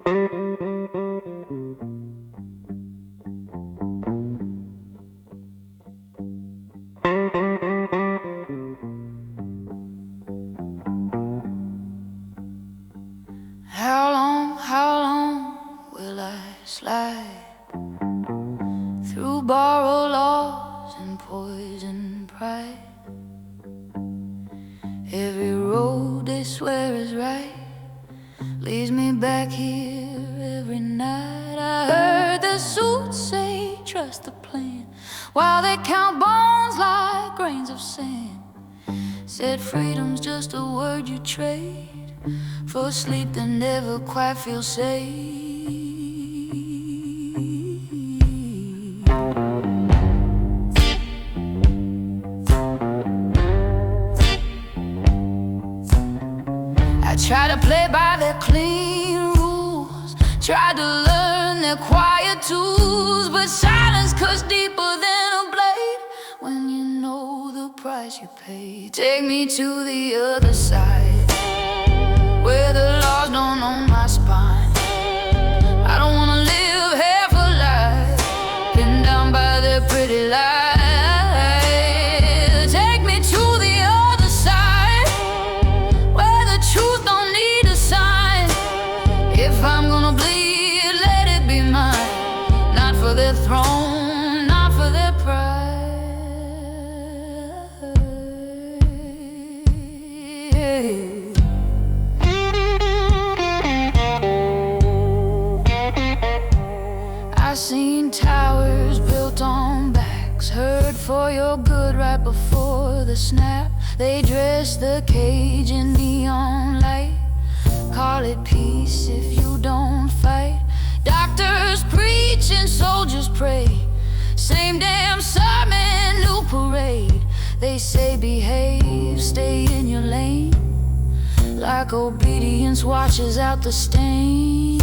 How long will I slide through borrowed laws and poison pride? Every road they swear is right leads me back here every night. I heard the suits say trust the plan, while they count bones like grains of sand. Said freedom's just a word you trade for sleep that never quite feels safe. I try to play by their clean rules, tried to learn their quiet tools, but silence cuts deeper than a blade when you know the price you pay. Take me to the other side, where the laws don't own my spine. I don't wanna live half a life, pinned down by their pretty lies. Take me to the other side, where the truth don't need a sign. If I'm gonna bleed, let it be mine, not for their throne, not for their pride. I seen towers built on backs, heard for your good right before the snap. They dress the cage in neon light, call it peace if you don't fight. Doctors preach and soldiers pray, same damn sermon, new parade. They say behave, stay in your lane, like obedience washes out the stain.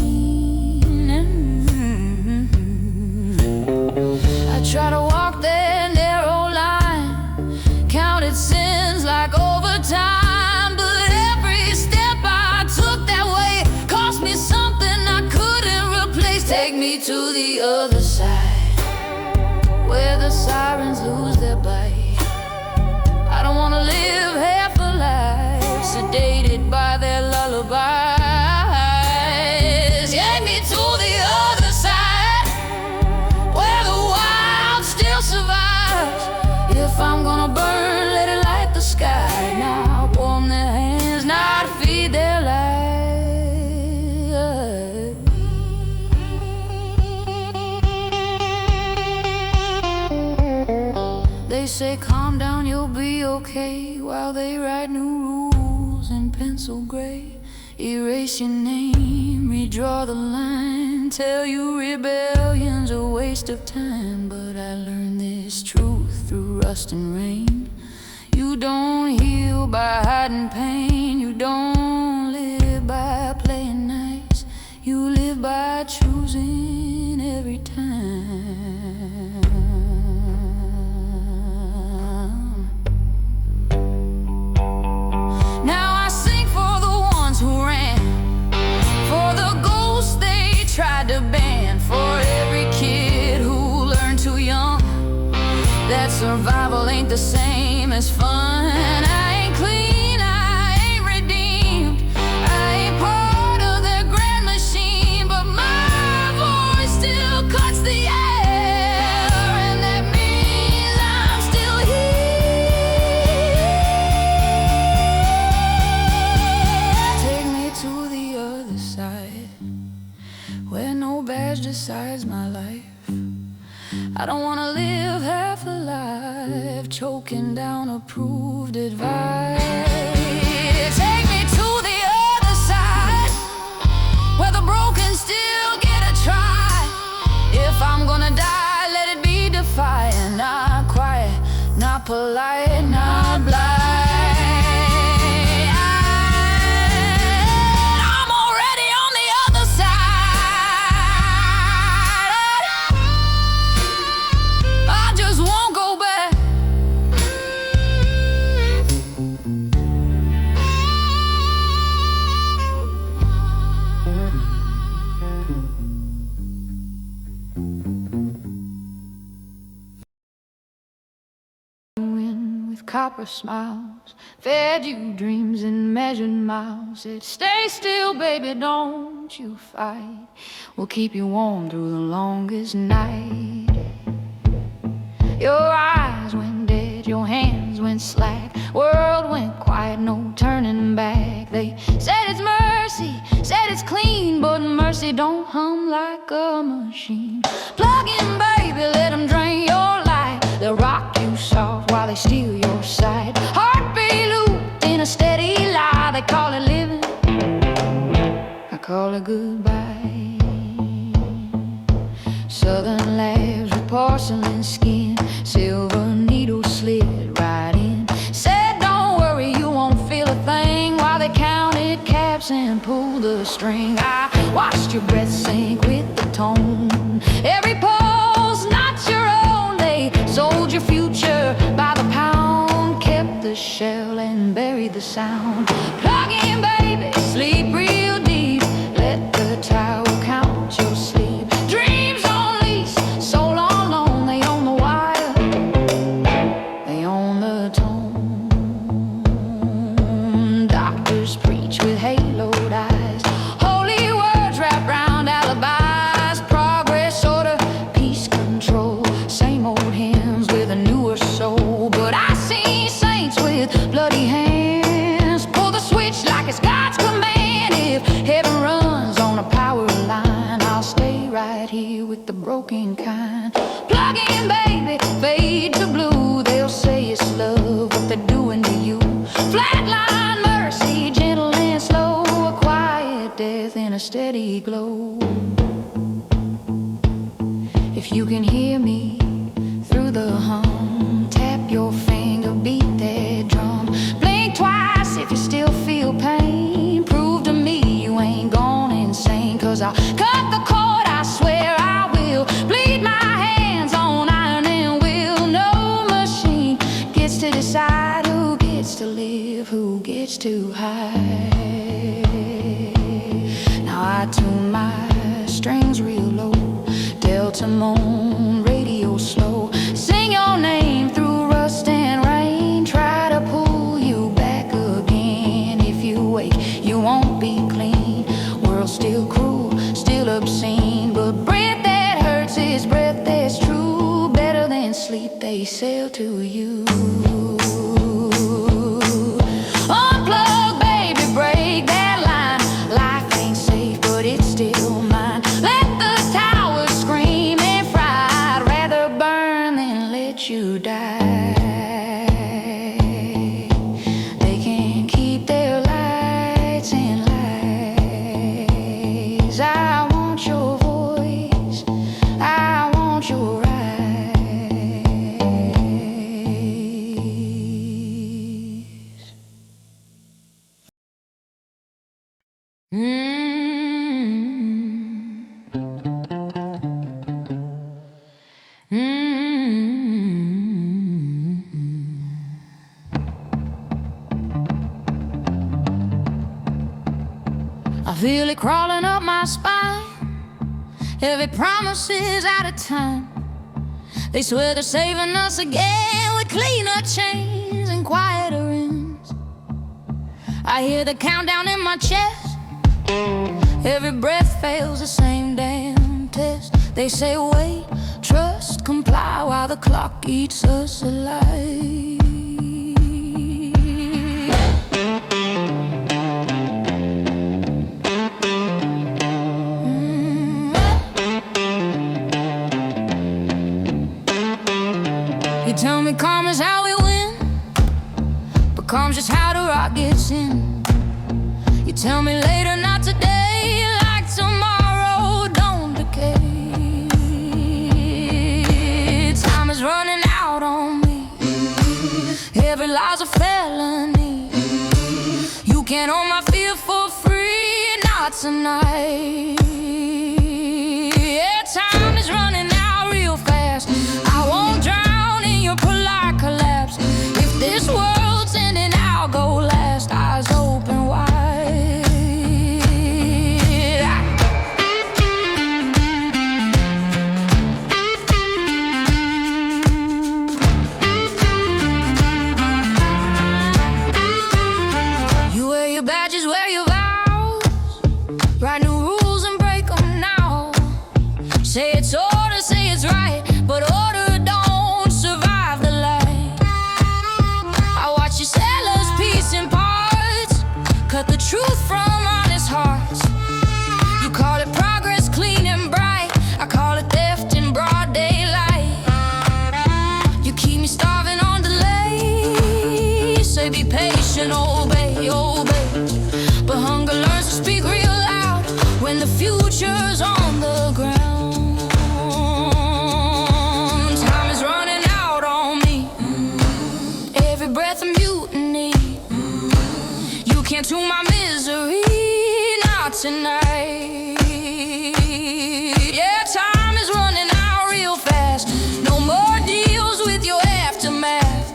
I try to walk that narrow line, counted sins like overtime, but every step I took that way cost me something I couldn't replace. Take me to the other side, where the sirens lose their bite. I don't wanna live half a life, sedated by their lullabies. Take me to the other side, where the wild still survives. If I'm gonna burn, let it light the sky. Not warm their hands, not feed their lives. They say calm down, you'll be okay, while they write new rules in pencil gray. Erase your name, redraw the line, tell you rebellion's a waste of time. But I learned this truth through rust and rain: you don't heal by hiding pain, you don't live by playing nice, you live by choosing every time. Now I sing for the ones who ran, for the ghosts they tried to ban, for every kid who learned too young that survival ain't the same as fun. I ain't clean, I ain't redeemed, I ain't part of their grand machine, but my voice still cuts the air, and that means I'm still here. Take me to the other side, where no badge decides my life. I don't wanna live half a life, choking down approved advice. Take me to the other side, where the broken still get a try. If I'm gonna die, let it be defiant, not quiet, not polite, not blind. I'm already on the other side, I just won't go back. copper smiles, fed you dreams in measured miles. Said, stay still, baby, don't you fight. We'll keep you warm through the longest night. Your eyes went dead, your hands went slack. World went quiet, no turning back. They said it's mercy, said it's clean, but mercy don't hum like a machine. Plug in, baby, let them drain your light. They'll rock you soft while they steal your sight. Heartbeat looped in a steady lie. They call it living, I call it goodbye. Southern labs with porcelain skin, silver needle slid right in. Said don't worry, you won't feel a thing, while they counted caps and pulled the string. I watched your breath sink with the tone. Every pulse not your own. They sold your future by the pound, kept the shell and buried the sound. Plug in, baby, sleep real deep. Let the tower count your sleep. Dreams on lease, soul on loan. They own the wire, they own the tone. Doctors preach with haloed eyes, holy words wrapped round alibis. Progress, order, peace, control. Same old hymns with a newer soul. But I see saints with bloody hands pull the switch like it's God's command. If heaven runs on a power line, I'll stay right here with the broken kind. Plug in, baby, fade to blue. They'll say it's love, what they're doing to you. Flatline mercy, gentle and slow. A quiet death in a steady glow. If you can hear me through the hum, tap your finger, beat that drum. Blink twice if you still feel pain. Prove to me you ain't gone insane. Cause I'll cut the cord, I swear I will. Bleed my hands on iron and will. No machine gets to decide who gets to live, who gets to hide. Now I tune my strings real low, delta moan, radio slow. Sing your name through rust and rain. Try to pull you back again. If you wake, you won't be clean. World still cruel, still obscene. But breath that hurts is breath that's true. Better than sleep, they sail to you. Unplug, baby, break that line. Life ain't safe, but it's still mine. Let the towers scream and fry. I'd rather burn than let you die. They can't keep their lights and lies. I want your voice, I want your eyes. I feel it crawling up my spine. Every promise is out of time. They swear they're saving us again with cleaner chains and quieter rims. I hear the countdown in my chest. Every breath fails the same damn test. They say wait, trust, comply, while the clock eats us alive. You tell me calm is how we win, but calm's just how the rock gets in. You tell me later, not today, like tomorrow don't decay. Time is running out on me. Every lie's a felony. You can't own my fear for free, not tonight. Yeah, time is running out real fast. I won't drown in your polite collapse. If this world's ending, I'll go last. Eyes open wide. strangers on the ground. Time is running out on me. Every breath a mutiny. You can't tune my misery, not tonight. Yeah, time is running out real fast. No more deals with your aftermath.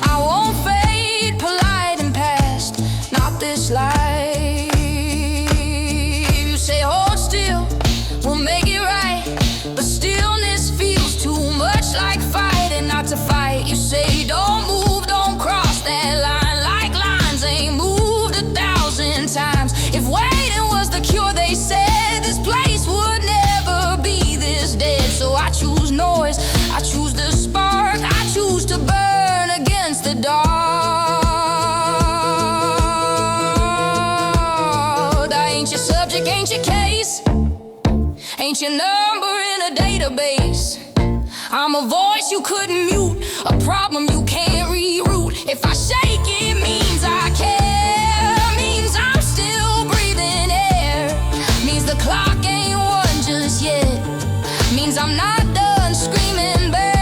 I won't fade, polite and past. Not this life. You say hold still, we'll make it right. But stillness feels too much like fighting. Not to fight, you say don't move, don't cross that line. Like lines ain't moved 1,000 times. If waiting was the cure, they said this place would never be this dead. So I choose noise, I choose the spark, I choose to burn against the dark. I ain't your subject, ain't your case, ain't your number in a database. I'm a voice you couldn't mute, a problem you can't reroute. If I shake, it means I care, means I'm still breathing air, means the clock ain't won just yet, means I'm not done screaming back.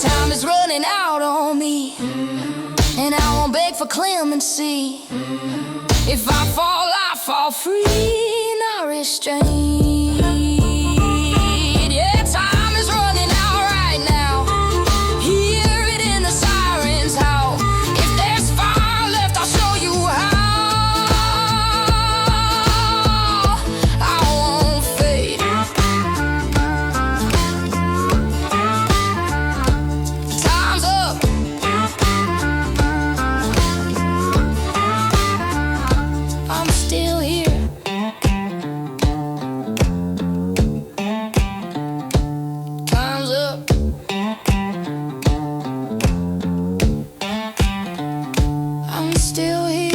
Time is running out on me, and I won't beg for clemency. If I fall free, not restrained. Yeah, time is running out right now. Hear it in the sirens howl. If there's fire left, I'll show you how. I won't fade. Time's up. I'm still here. Time's up. I'm still here.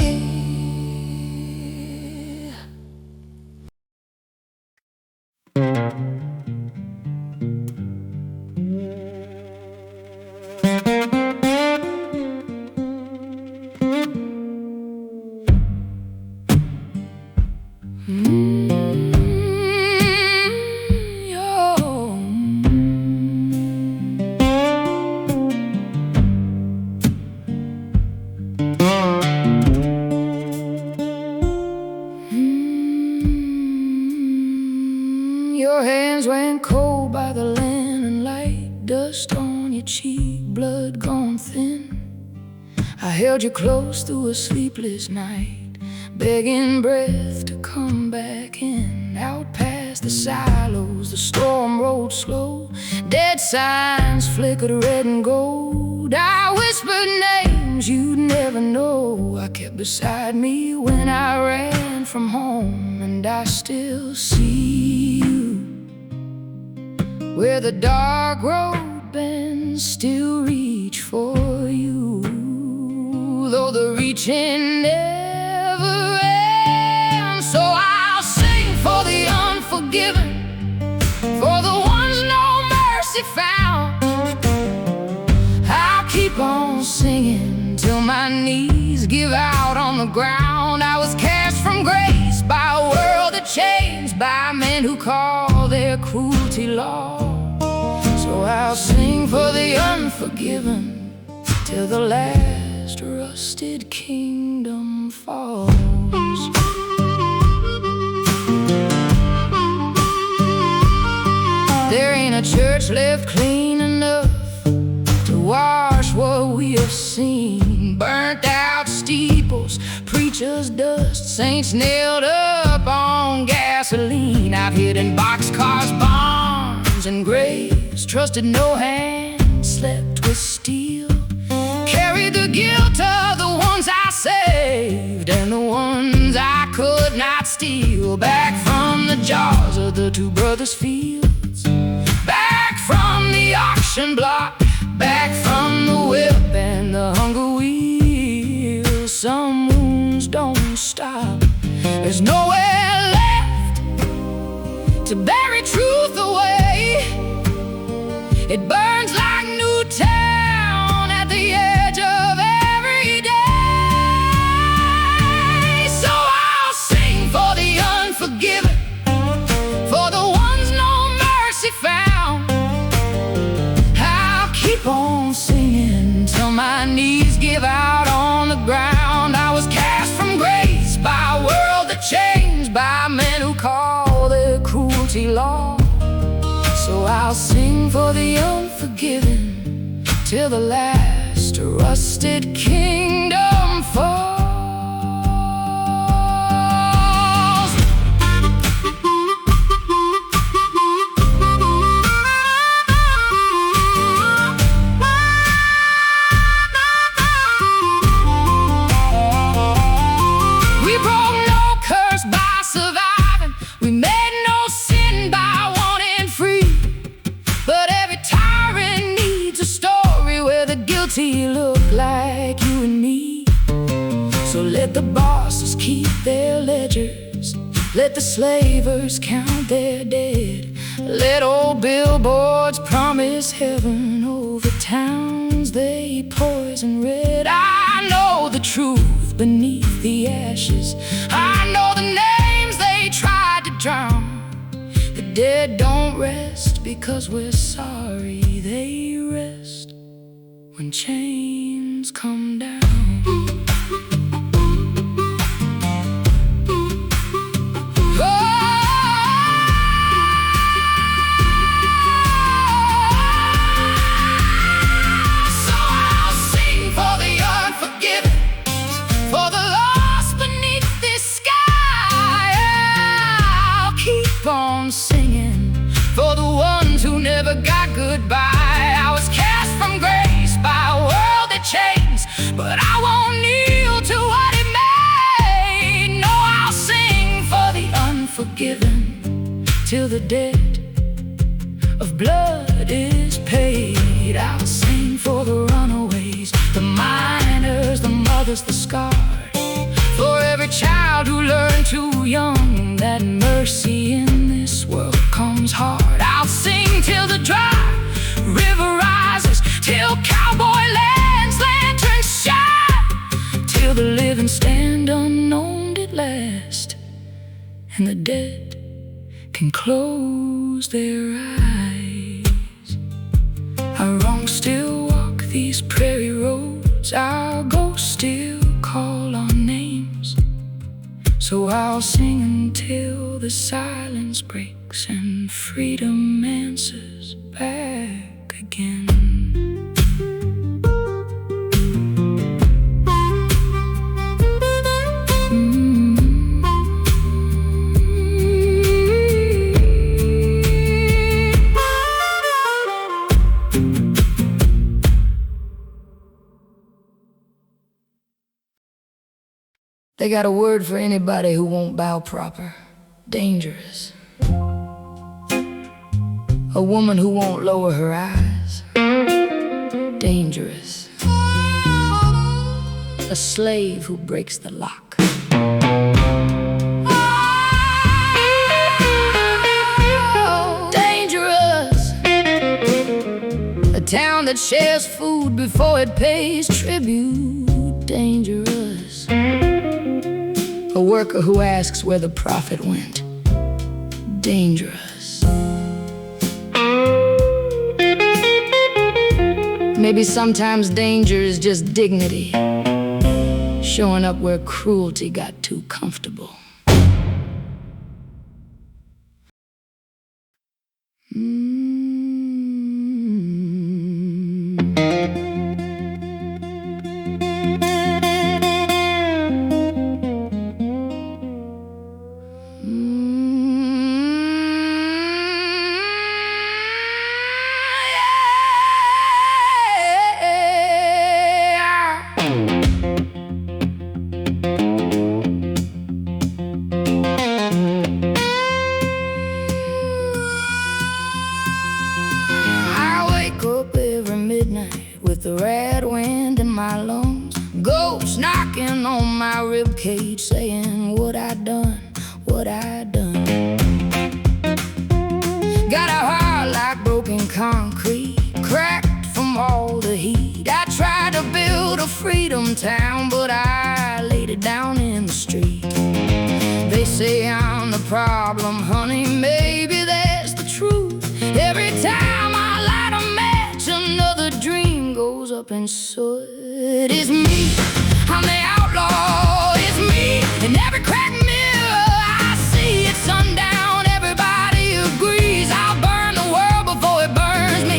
Your hands went cold by the lantern light, dust on your cheek, blood gone thin. I held you close through a sleepless night, begging breath to come back in. Out past the silos, the storm rolled slow, dead signs flickered red and gold. I whispered names you'd never know. I kept beside me when I ran from home, and I still see you where the dark road bends, still reach for you, though the reaching never ends. So I'll sing for the unforgiven, for the ones no mercy found. I'll keep on singing till my knees give out on the ground. I was cast from grace by a world of chains, by men who call their cruelty law. So I'll sing for the unforgiven till the last rusted kingdom falls. There ain't a church left clean enough to wash what we have seen. Burnt out steeples, preachers' dust, saints nailed up on gasoline. I've hidden boxcars, barns, and graves, trusted no hand, slept with steel. Carried the guilt of the ones I saved and the ones I could not steal. Back from the jaws of the two brothers' fields, back from the auction block, back from the whip and the hunger wheel. Some wounds don't stop, there's nowhere left to bury truth away. It burns like Newtown at the edge of every day. So for the unforgiven till the last rusted kingdom falls. We broke no curse by surviving. We made no sin by wanting free. But every tyrant needs a story where the guilty look like you and me. So let the bosses keep their ledgers, let the slavers count their dead. Let old billboards promise heaven over towns they poison red. I know the truth beneath the ashes. I know the names they tried to drown. The dead don't rest because we're sorry. They rest when chains come down. Singing for the ones who never got goodbye. I was cast from grace by a world that changed, but I won't kneel to what it made. No, I'll sing for the unforgiven till the debt of blood is paid. I'll sing for the runaways, the miners, the mothers, the scarred, for every child who learned too young that mercy in this world comes hard. I'll sing till the dry river rises, till Cowboyland's lanterns shine, till the living stand unknown at last, and the dead can close their eyes. Our wrongs still walk these prairie roads, our ghosts still call our names. So I'll sing until the silence breaks and freedom answers back again. They got a word for anybody who won't bow proper. Dangerous. A woman who won't lower her eyes. Dangerous. A slave who breaks the lock. Dangerous. A town that shares food before it pays tribute. Dangerous. A worker who asks where the profit went. Dangerous. Maybe sometimes danger is just dignity, showing up where cruelty got too comfortable. The red wind in my lungs, ghosts knocking on my ribcage, saying what I done, what I done. Got a heart like broken concrete, cracked from all the heat. I tried to build a freedom town, but I laid it down in the street. They say I'm the problem, honey, maybe that's the truth. Every time I light a match, another dream goes up in soot. It's me, I'm the outlaw, it's me. In every cracked mirror I see at sundown, everybody agrees I'll burn the world before it burns me.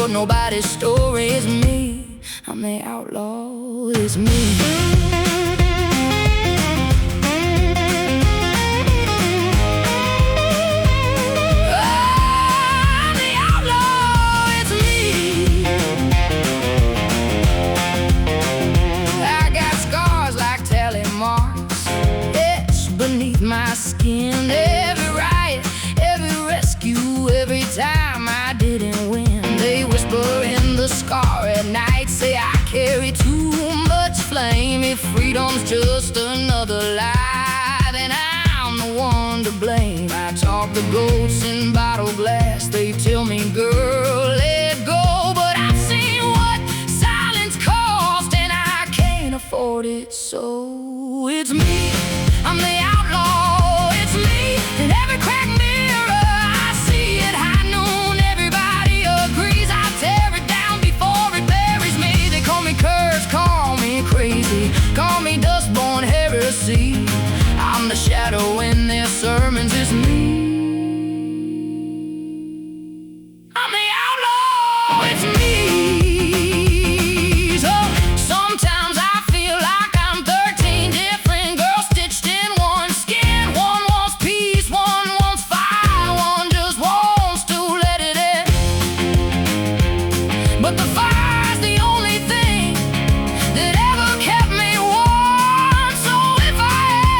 but nobody's story is me. I'm the outlaw, it's me. My skin, every riot, every rescue, every time I didn't win. They whisper in the scar at night, say I carry too much flame. If freedom's just another lie, then I'm the one to blame. I talk to ghosts in bottle glass, they tell me, girl, let go. But I've seen what silence cost, and I can't afford it, so it's me. I'm the outlaw, it's me. In every crack mirror I see at high noon, everybody agrees I tear it down before it buries me. They call me cursed, call me crazy, call me dust-born heresy. I'm the shadow in their sermons, it's me. I'm the outlaw, it's me. So sometimes I feel like I'm 13 different girls stitched in one skin. One wants peace, one wants fire, one just wants to let it in. But the fire's the only thing that ever kept me warm. So if I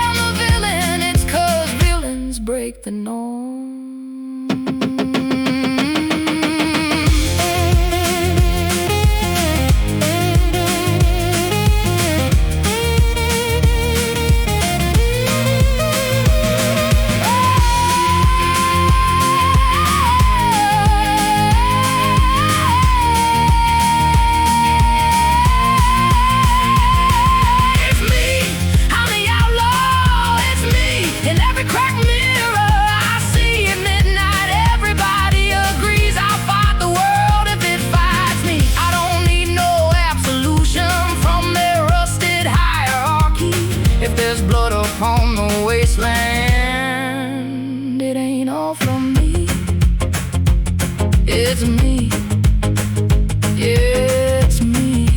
am a villain, it's 'cause villains break the norm. On the wasteland, it ain't all from me. It's me, yeah, it's me.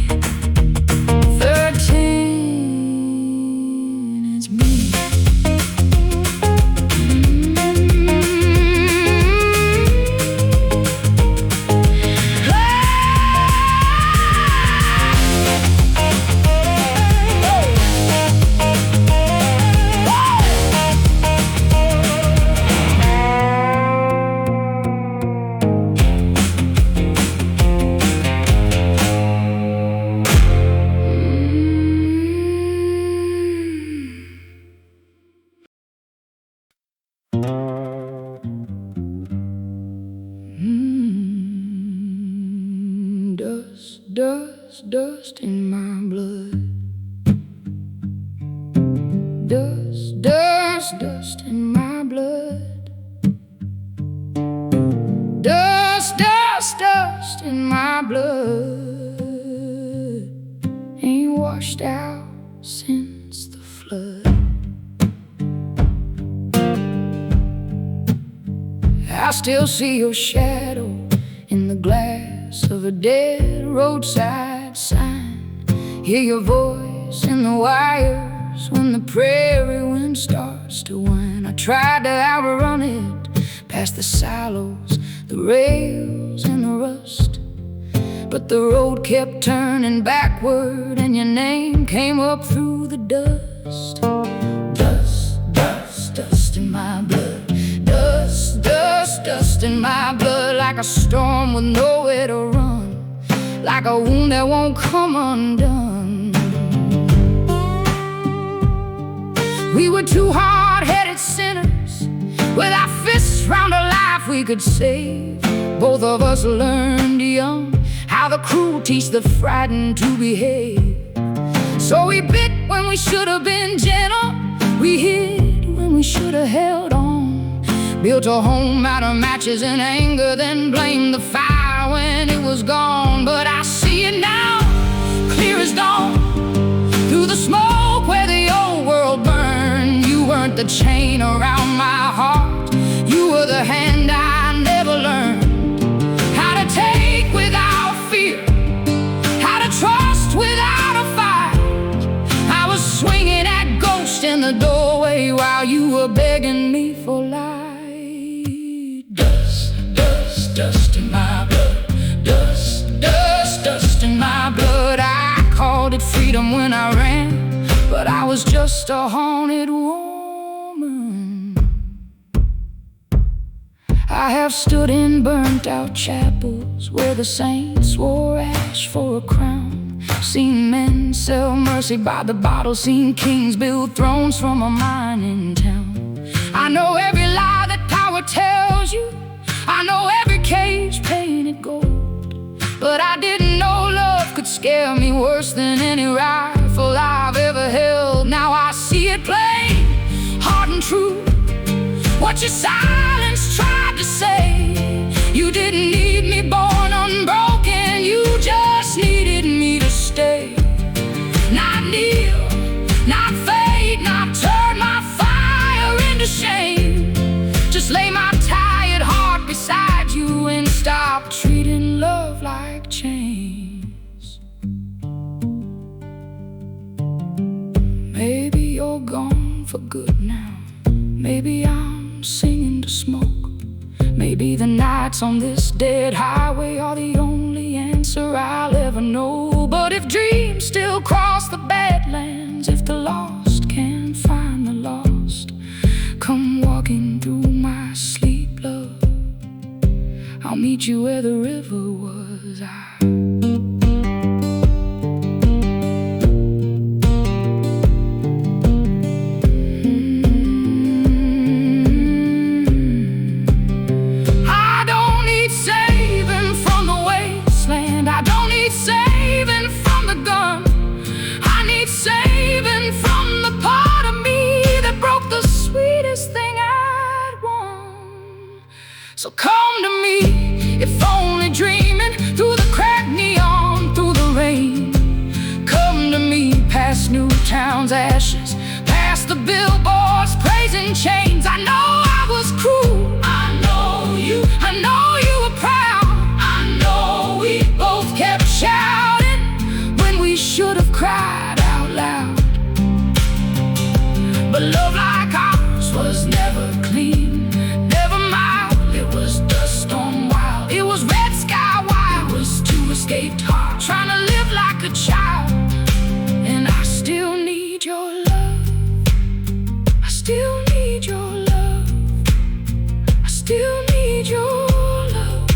13, it's me. Dust in my blood. Dust in my blood. Dust in my blood. Ain't washed out since the flood. I still see your shadow in the glass of a dead roadside sign. Hear your voice in the wires when the prairie wind starts to whine. I tried to outrun it past the silos, the rails and the rust, but the road kept turning backward and your name came up through the dust. Dust in my blood. Dust in my blood, like a storm with nowhere to run, like a wound that won't come undone. We were two hard-headed sinners with our fists round a life we could save. Both of us learned young how the cruel teach the frightened to behave. So we bit when we should have been gentle, we hid when we should have held on. Built a home out of matches and anger, then blamed the fire when it was gone. But I see it now, clear as dawn, through the smoke where the old world burned. You weren't the chain around my heart, you were the hand I never learned how to take without freedom when I ran, but I was just a haunted woman. I have stood in burnt-out chapels where the saints wore ash for a crown, seen men sell mercy by the bottle, seen kings build thrones from a mining town. I know every lie that power tells you, I know every cage painted gold, but I didn't know love could scare me worse than any rifle I've ever held. Now I see it plain, hard and true, what your silence tried to say. You didn't need me born unbroken, you just needed me to stay. Not kneel, not fade, not turn my fire into shame. Just lay my tired heart beside you and stop treating love like chains. Maybe you're gone for good now, maybe I'm singing to smoke. Maybe the nights on this dead highway are the only answer I'll ever know. But if dreams still cross the badlands, if the lost can find the lost, come walking through my sleep, love. I'll meet you where the river was. So come to me, if only dreaming, through the cracked neon, through the rain. Come to me, past Newtown's ashes, past the billboards, praising chains. I know I was cruel, I know you were proud. I know we both kept shouting when we should have cried out loud. But love like ours was never clean, escaped heart, trying to live like a child. And I still need your love, I still need your love, I still need your love.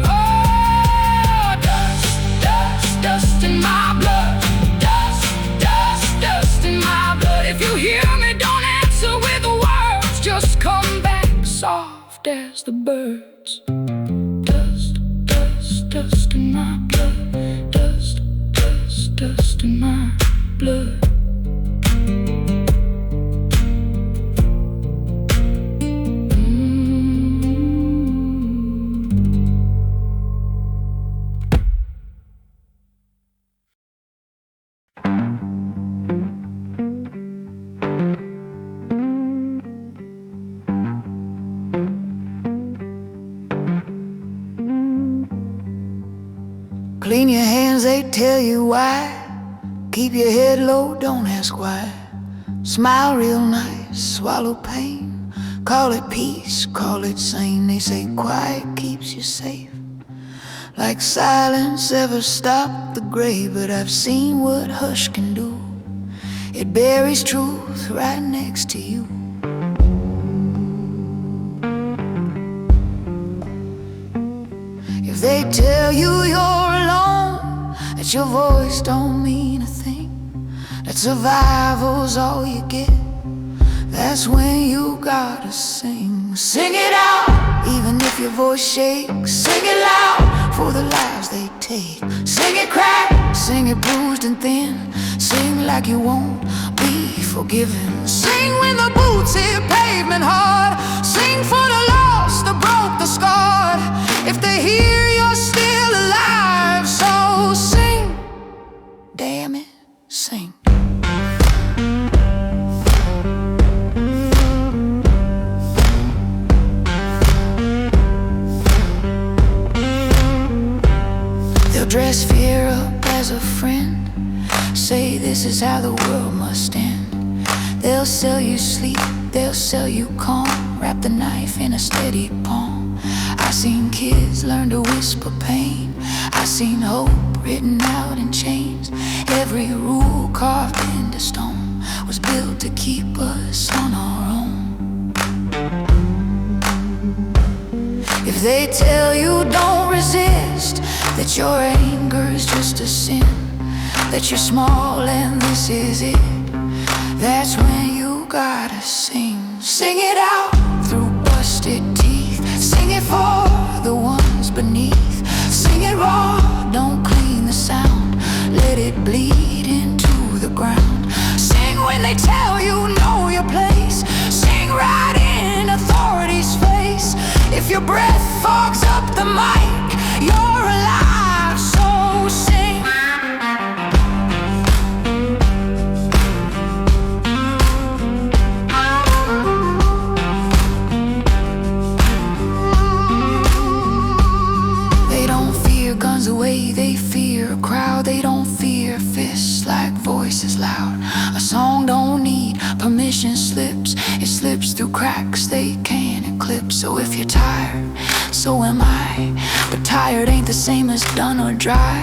Oh, dust, dust, dust in my blood, dust, dust, dust in my blood. If you hear me, don't answer with words, just come back soft as the birds. Dust, dust, dust in my blood, dust, dust, dust in my blood. Clean your hands, they tell you why. Keep your head low, don't ask why. Smile real nice, swallow pain. Call it peace, call it sane. They say quiet keeps you safe, like silence ever stopped the grave. But I've seen what hush can do. It buries truth right next to you. If they tell you you're alone, that your voice don't mean a thing, that survival's all you get, that's when you gotta sing. Sing it out, even if your voice shakes. Sing it loud for the lives they take. Sing it cracked, sing it bruised and thin. Sing like you won't be forgiven. Sing when the boots hit pavement hard. Sing for the lost, the broke, the scarred. If they hear you're still alive, so sing, damn it, sing. They'll dress fear up as a friend, say this is how the world must end. They'll sell you sleep, they'll sell you calm, wrap the knife in a steady palm. I seen kids learn to whisper pain, I seen hope written out in chains. Every rule carved into stone was built to keep us on our own. If they tell you don't resist, that your anger is just a sin, that you're small and this is it, that's when you gotta sing. Sing it out through busted teeth. Sing it for the ones beneath. Sing it raw, don't clean the sound. Let it bleed into the ground. Sing when they tell you know your place. Sing right in authority's face. If your breath fogs up the mic, you're alive, so sing. They don't fear guns the way they fear a crowd. They don't fear fists like voices loud. A song don't need permission slips. It slips through cracks they can't eclipse. So if you're tired, so am I. But tired ain't the same as done or dry.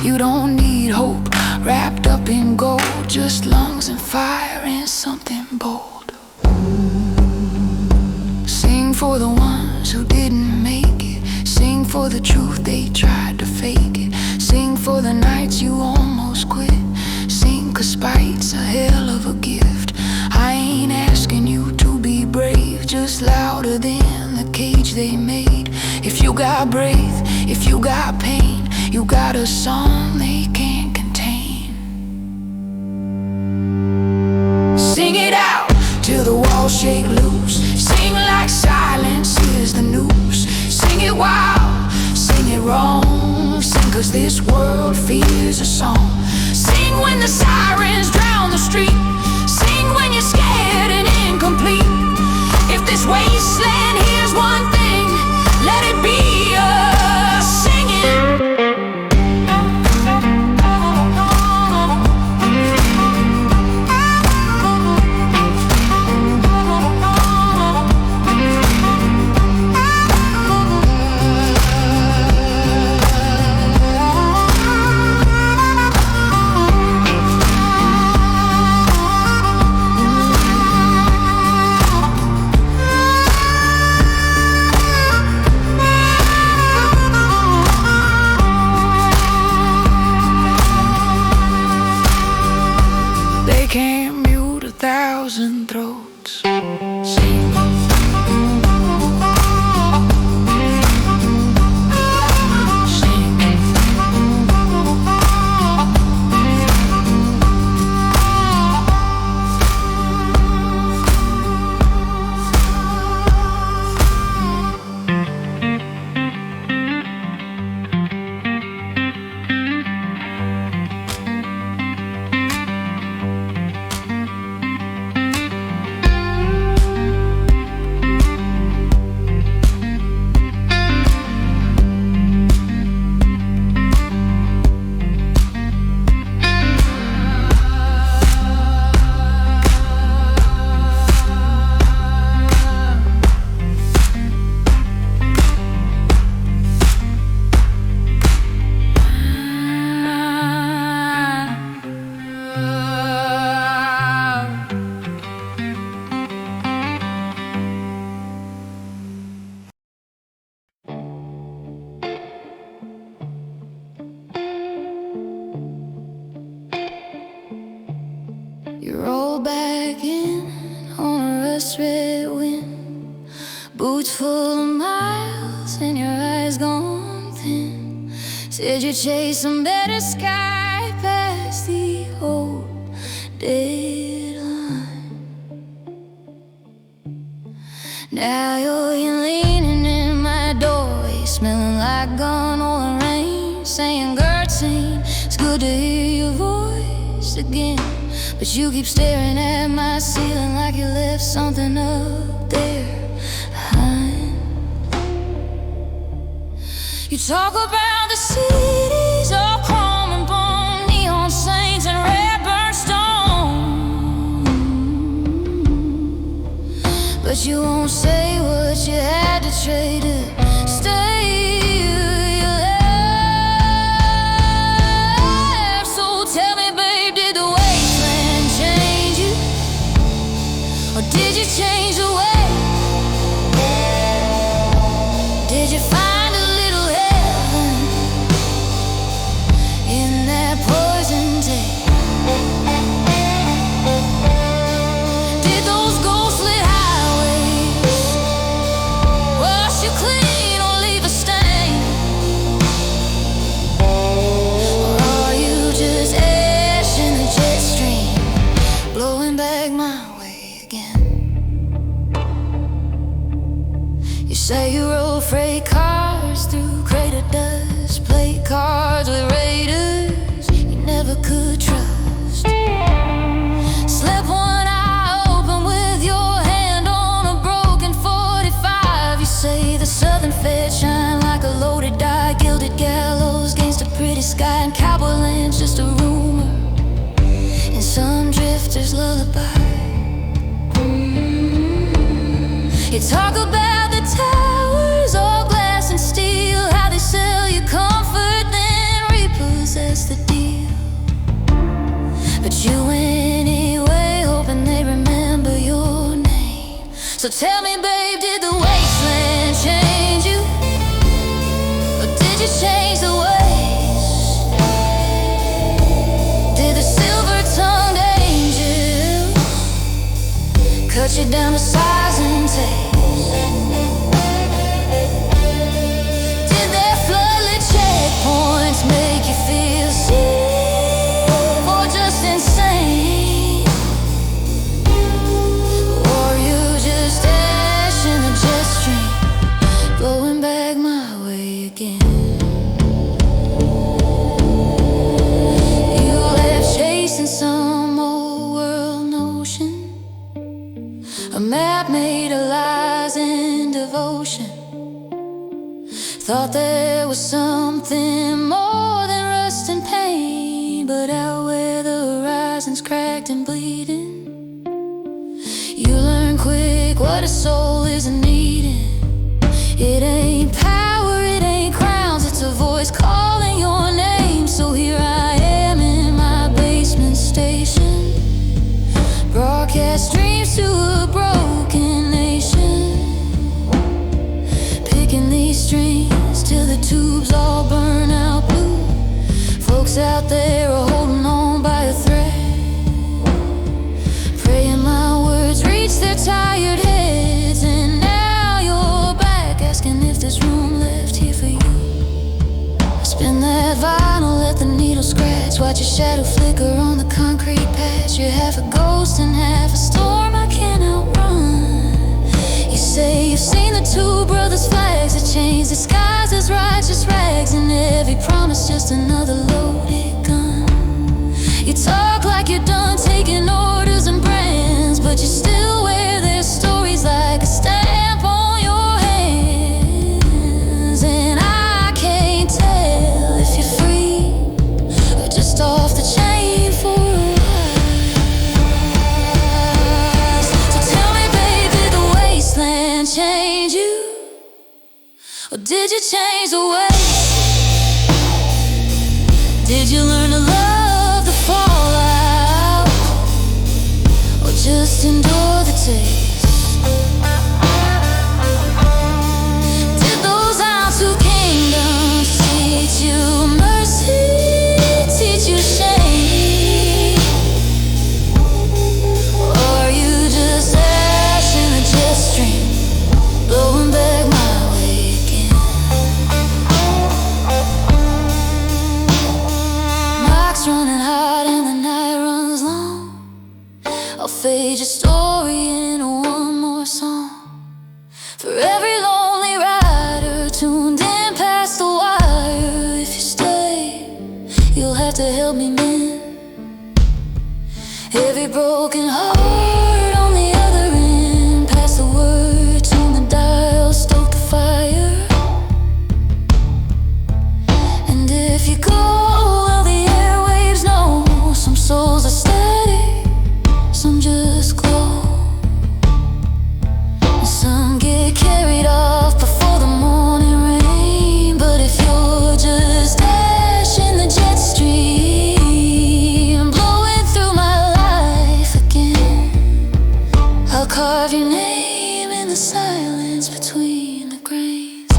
You don't need hope wrapped up in gold, just lungs and fire and something bold. Sing for the ones who didn't make it. Sing for the truth they tried to fake it. Sing for the nights you almost quit. Sing 'cause spite's a hell of a gift. I ain't asking you to be brave, just louder than the cage they made. If you got breath, if you got pain, you got a song they can't contain. Sing it out till the walls shake loose. Sing like silence is the news. Sing it wild, sing it wrong. Sing 'cause this world fears a song. Sing when the sirens drown the street. Sing when you're scared and incomplete. If this wasteland hears one thing, let it be us singing. Can't mute 1,000 throats. Sing. You roll back in on a rust red wind, boots full of miles and your eyes gone thin. Said you chase some better sky past the old deadline. Now you're leaning in my doorway, smelling like gun oil and rain, saying Gertrude, it's good to hear your voice again. But you keep staring at my ceiling like you left something up there behind. You talk about the cities all chrome and bone, neon saints and red burnt stone, but you won't say what you had to trade to stay. You left Say you rode freight cars through crater dust, play cards with raiders you never could trust. Slept one eye open with your hand on a broken 45. You say the southern feds shine like a loaded die, gilded gallows against a pretty sky, and Cowboyland's just a rumor in some drifter's lullaby. You talk about the towers, all glass and steel, how they sell you comfort, then repossess the deal. But you anyway, hoping they remember your name. So tell me, babe, did the wasteland change you? Or did you change the ways? Did the silver-tongued angel cut you down to size and taste? Did their floodlit checkpoints make you feel safe or just insane? Or you just ash in the jet stream, blowing back my way again? You left chasing some old world notion, a map made of lies and devotion. Thought there was something more than rust and pain, but out where the horizon's cracked and bleeding, you learn quick what a soul isn't needing. It ain't power, it ain't crowns, it's a voice calling your name. So here I am in my basement station, broadcast dreams to a broken nation, picking these strings till the tubes all burn out blue. Folks out there are holding on by a thread, praying my words reach their tired heads. And now you're back, asking if there's room left here for you. Spin that vinyl, let the needle scratch, watch your shadow flicker on the concrete patch. You're half a ghost and half a storm I can't outrun. You say you've seen the two brothers' flags that change the skies as righteous rags, and every promise just another loaded gun. You talk like you're done taking orders and brands, but you still wear their stories like a stamp on your hands. And I can't tell if you're free or just off the chain for a while. So tell me, babe, did the wasteland change you? Or did you change the way? Did you learn to love the fallout, or just endure the taste? Did those ounce of kingdoms teach you mercy, teach you shame? Or are you just ash in a jet stream, blowing back my way again? Mike's running hot and the night runs long. I'll fade your story into one more song. For every lonely rider tuned in past the wire, if you stay, you'll have to help me mend every broken heart on the other end. Pass the word, tune the dial, stoke the fire. And if you go, well, the airwaves know some souls are steady, some just glow, and some get carried off before the morning rain. But if you're just ash in the jet stream, blowing through my life again, I'll carve your name in the silence between the grains.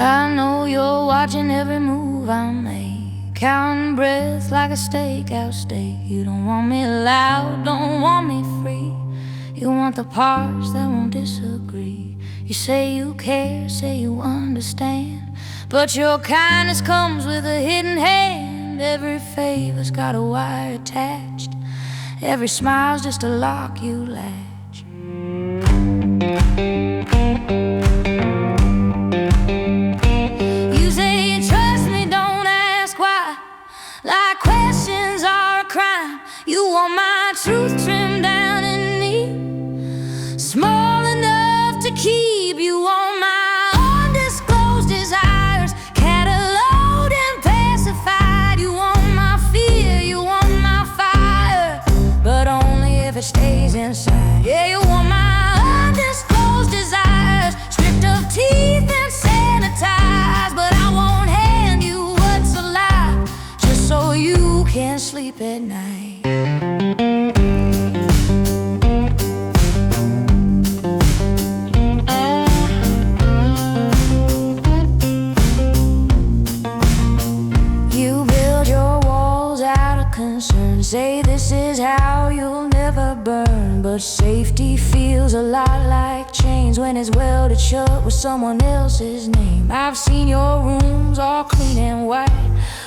I know you're watching every move I make, counting breath like a stakeout steak. You don't want me loud, don't want me free. You want the parts that won't disagree. You say you care, say you understand, but your kindness comes with a hidden hand. Every favor's got a wire attached. Every smile's just a lock you latch. You say you trust me, don't ask why, like questions are a crime. You want my truth trimmed down and neat, small enough to keep. You want my undisclosed desires, cataloged and pacified. You want my fear, you want my fire, but only if it stays inside. Yeah, you want my undisclosed desires, stripped of teeth and sanitized, but I won't hand you what's alive, just so you can sleep at night. Say this is how you'll never burn, but safety feels a lot like chains when it's welded shut with someone else's name. I've seen your rooms all clean and white,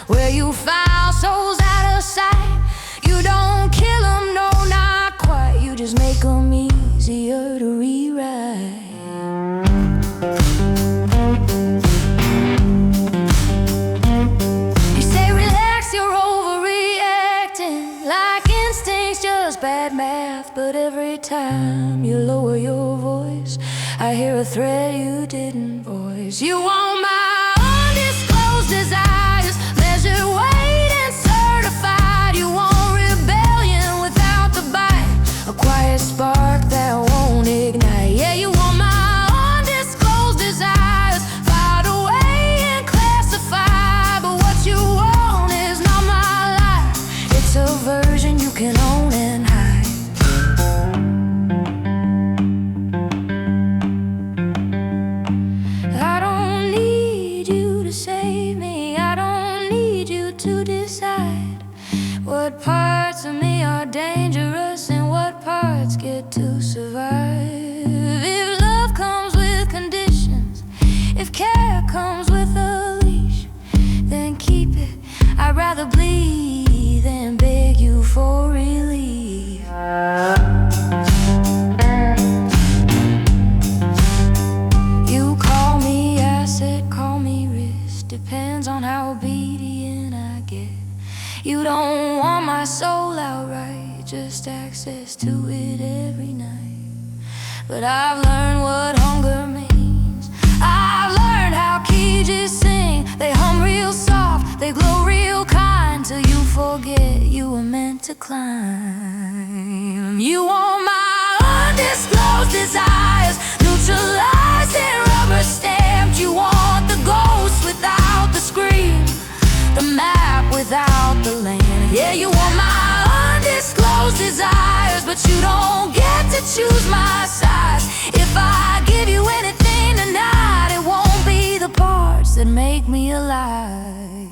where you file souls out of sight. You don't kill them, no, not quite. You just make them easier to rewrite. Bad math, but every time you lower your voice, I hear a thread you didn't voice. You want my undisclosed desires, measured, weighed, and certified. You want rebellion without the bite, a quiet spark that won't ignite. Yeah, you want my undisclosed desires, filed away and classified, but what you want is not my life. It's a version you can own and hide. I don't need you to save me. I don't need you to decide what parts of me are dangerous and what parts get to survive. If love comes with conditions, if care comes with a leash, then keep it. I'd rather bleed than beg you for relief. You call me acid, call me wrist, depends on how obedient I get. You don't want my soul outright, just access to it every night. But I've learned what hunger means. I've learned how cages sing. They hum real soft, they glow real kind, till you forget you were meant to climb. You want my undisclosed desires, neutralized and rubber stamped. You want the ghost without the scream, the map without the land. Yeah, you want my undisclosed desires, but you don't get to choose my size. If I give you anything tonight, it won't be the parts that make me alive.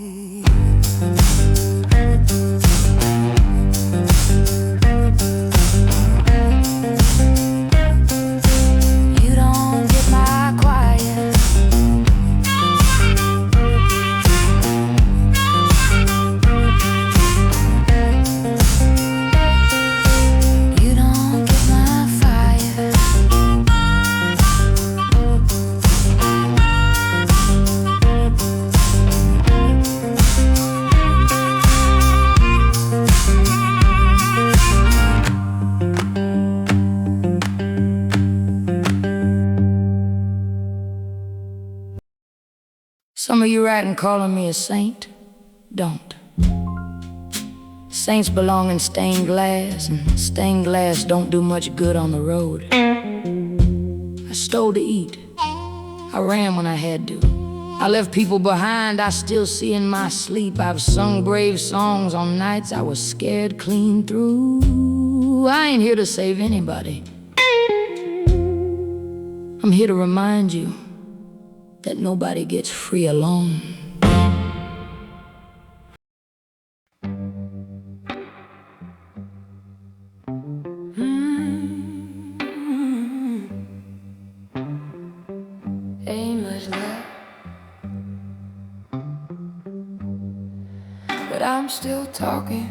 You don't get my quiet. You don't get my fire. Some of you writing calling me a saint. Don't. Saints belong in stained glass, and stained glass don't do much good on the road. I stole to eat. I ran when I had to. I left people behind I still see in my sleep. I've sung brave songs on nights I was scared clean through. I ain't here to save anybody. I'm here to remind you that nobody gets free alone. ain't much left, but I'm still talking.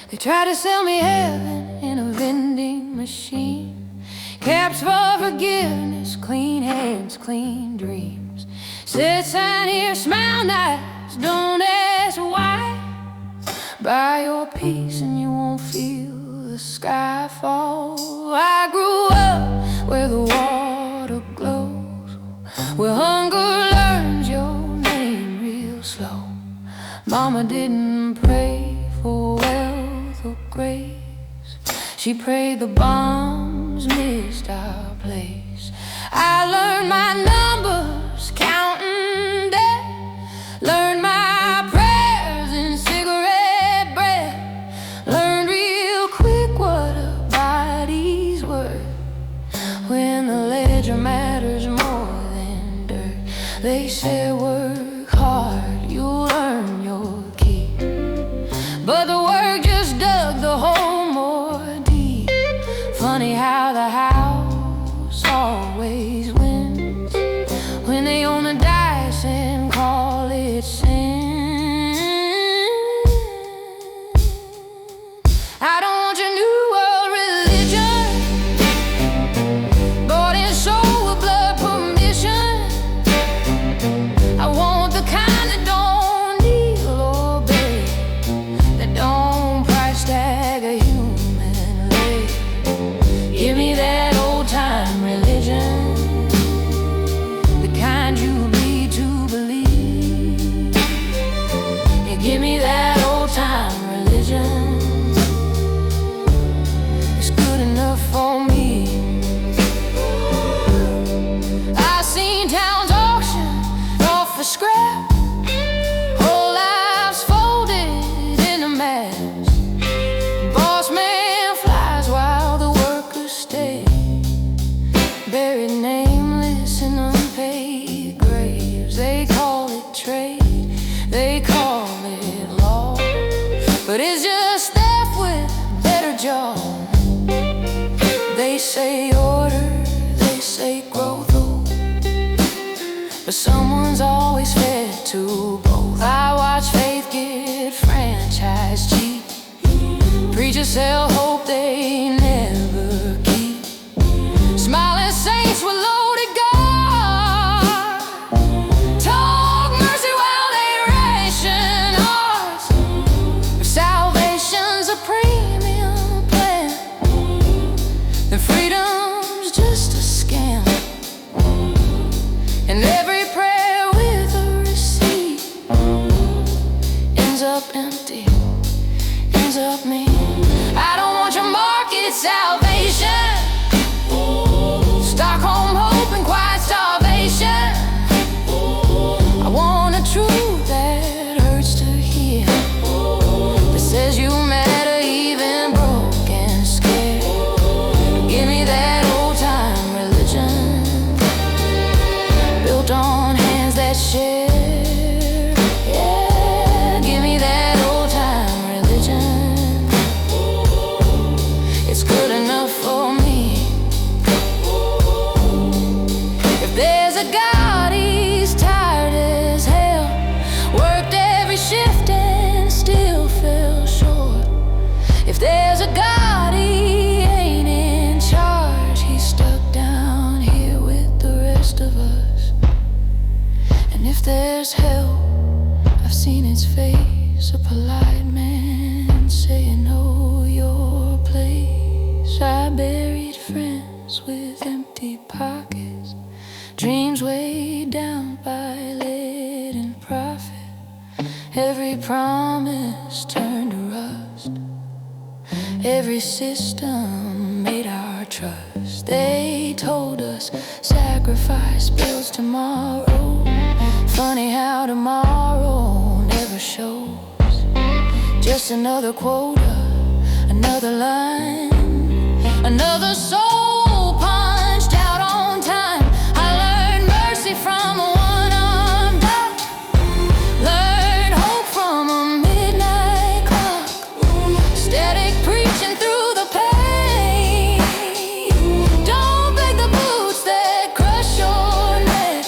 They try to sell me heaven in a vending machine. Caps for forgiveness, clean hands, clean dreams. Sit sign here, smile nice, don't ask why. Buy your peace and you won't feel the sky fall. I grew up where the water glows, where hunger learns your name real slow. Mama didn't pray for wealth or grace, she prayed the bombs missed our place. I learned my numbers, counting dead, learned my prayers in cigarette breath, learned real quick what a body's worth when the ledger matters more than dirt. They say work hard, you'll earn your keep, but the work just dug the hole more deep. Funny how the house always wins when they own the dice and call it sin. I don't want your new world religion, bought and sold with blood permission. I want the kind that don't kneel or beg, that don't price tag a human leg. Give me that old time religion, the kind you need to believe. Yeah, give me that old time religion, it's good enough for me. I seen towns auction off for scrap, whole lives folded in a mass. Boss man flies while the workers stay, buried nameless in unpaid graves. They call it trade, they call it law, but it's just theft with better jaw. They say order, they say growth, oh, but someone's always fed to both. I watch faith get franchised cheap, preachers sell hope they never keep. Smiling saints with loaded guards talk mercy while they ration hearts. If salvation's a premium plan, then freedom's just a scam, and every prayer with a receipt ends up empty, ends up mean. I don't want your market salvation, Stockholm hope and quiet starvation. I want a truth that hurts to hear, that says you matter even broke and scared. Give me that old time religion, built on hands that share. Yeah, give me that old time religion, it's good enough for me. If there's a God, he's tired as hell, worked every shift and still fell short. If there's a God, he ain't in charge, he's stuck down here with the rest of us. And if there's hell, I've seen its face, a polite man saying know your place. I buried friends with empty pockets, dreams weighed down by lead and profit. Every promise turned to rust, every system made our trust. They told us sacrifice builds tomorrow. Funny how tomorrow never shows. Just another quota, another line, another soul punched out on time. I learned mercy from a one-armed God, learned hope from a midnight clock, static preaching through the pain. Don't beg the boots that crush your neck,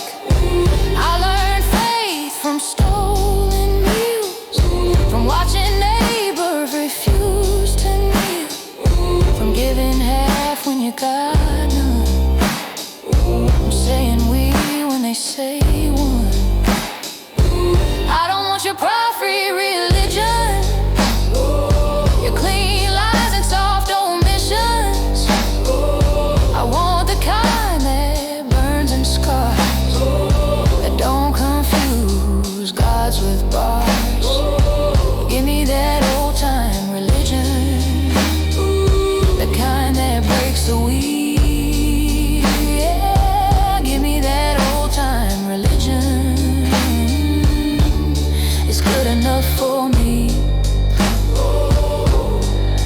house with bars. Give me that old time religion, the kind that breaks the weed. Yeah, give me that old time religion. It's good enough for me.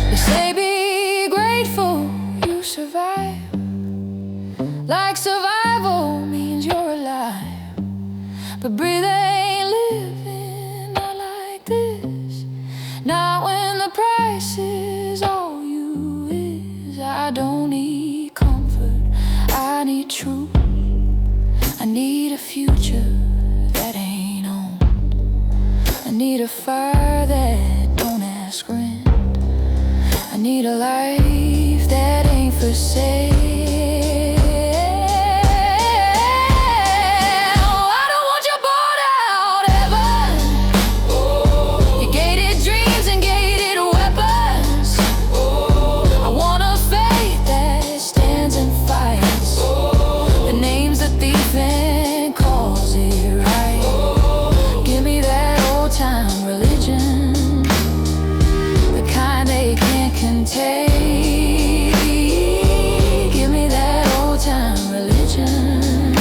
They say be grateful you survive, like survival means you're alive. But breathing ain't living, not like this. Not when the price is all you is. I don't need comfort, I need truth. I need a future that ain't owned. I need a fire that don't ask rent. I need a life that ain't for sale. Give me that old time religion.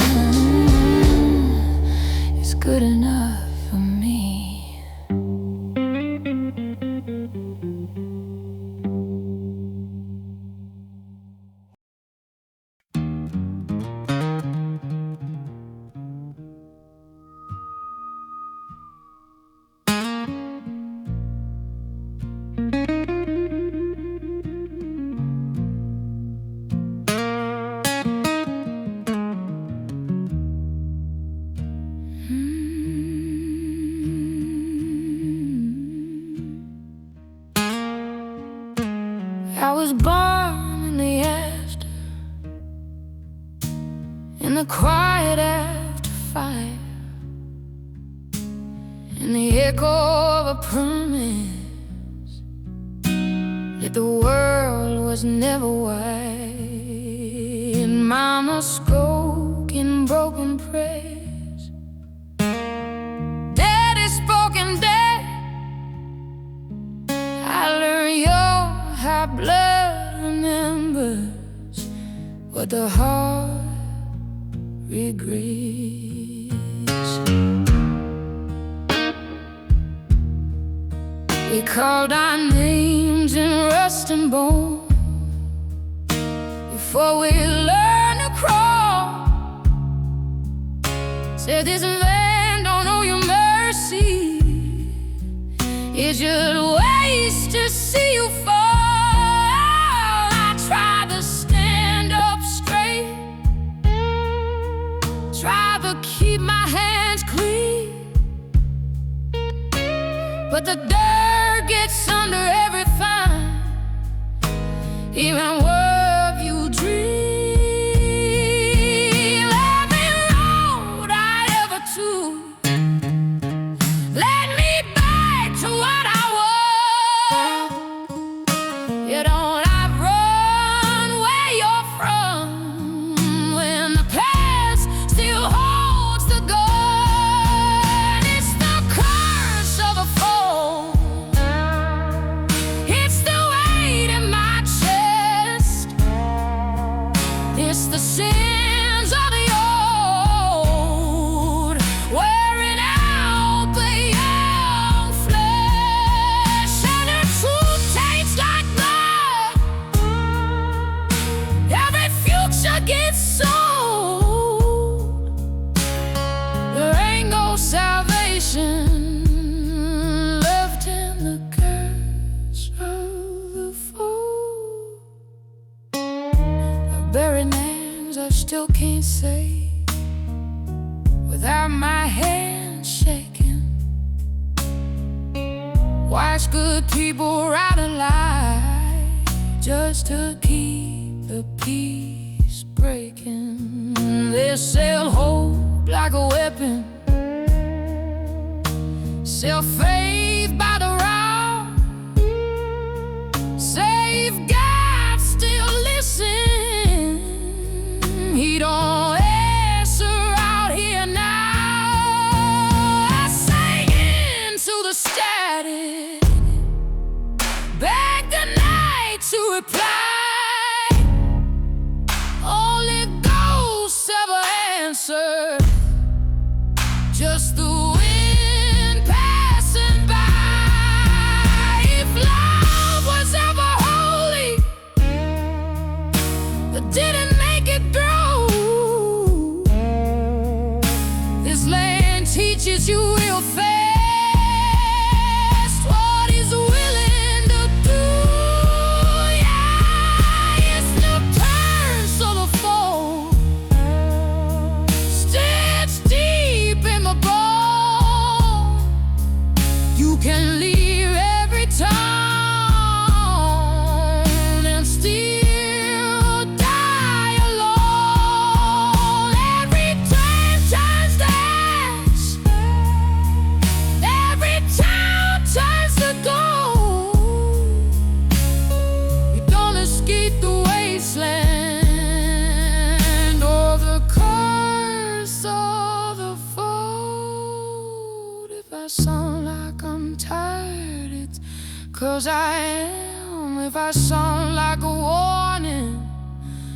It's good enough for me. I was born in the after, in the quiet after fire, in the echo of a promise. Yet the world was never white. Mama spoke in broken praise, Daddy spoke in death. I learned your high blood remembers what the heart regrets. We called our names in rust and bone before we learned to crawl. Said this man don't owe you mercy, it should waste to see you fall. I tried to stand up straight, tried to keep my hands clean, but the dirt gets under every fine, even work you dream. Every road I ever took led me back to what I was. You don't have run where you're from when the past still holds the gun. It's the curse of a foe, it's the weight in my chest, it's the sins of the old wearing out the young flesh. And the truth tastes like blood, every future gets sold. There ain't no salvation left in the curse of the fold. The buried names I still can't say without my hands shaking. Watch good people ride alive just to keep the peace breaking. They sell hope like a weapon, sell faith by the round, save God still listen. He don't answer out here now. I sang it just the wind passing by. If love was ever holy, but didn't make it through, this land teaches you real fast what he's willing to do. Yeah, it's nocturne, so the foe stitched deep in my bone. You can leave every town and still die alone. Every turn turns the ash, every town turns to gold. You don't escape the wasteland or the curse of the fold. If I sound like I'm tired, it's 'cause I am. If I sound like a warning,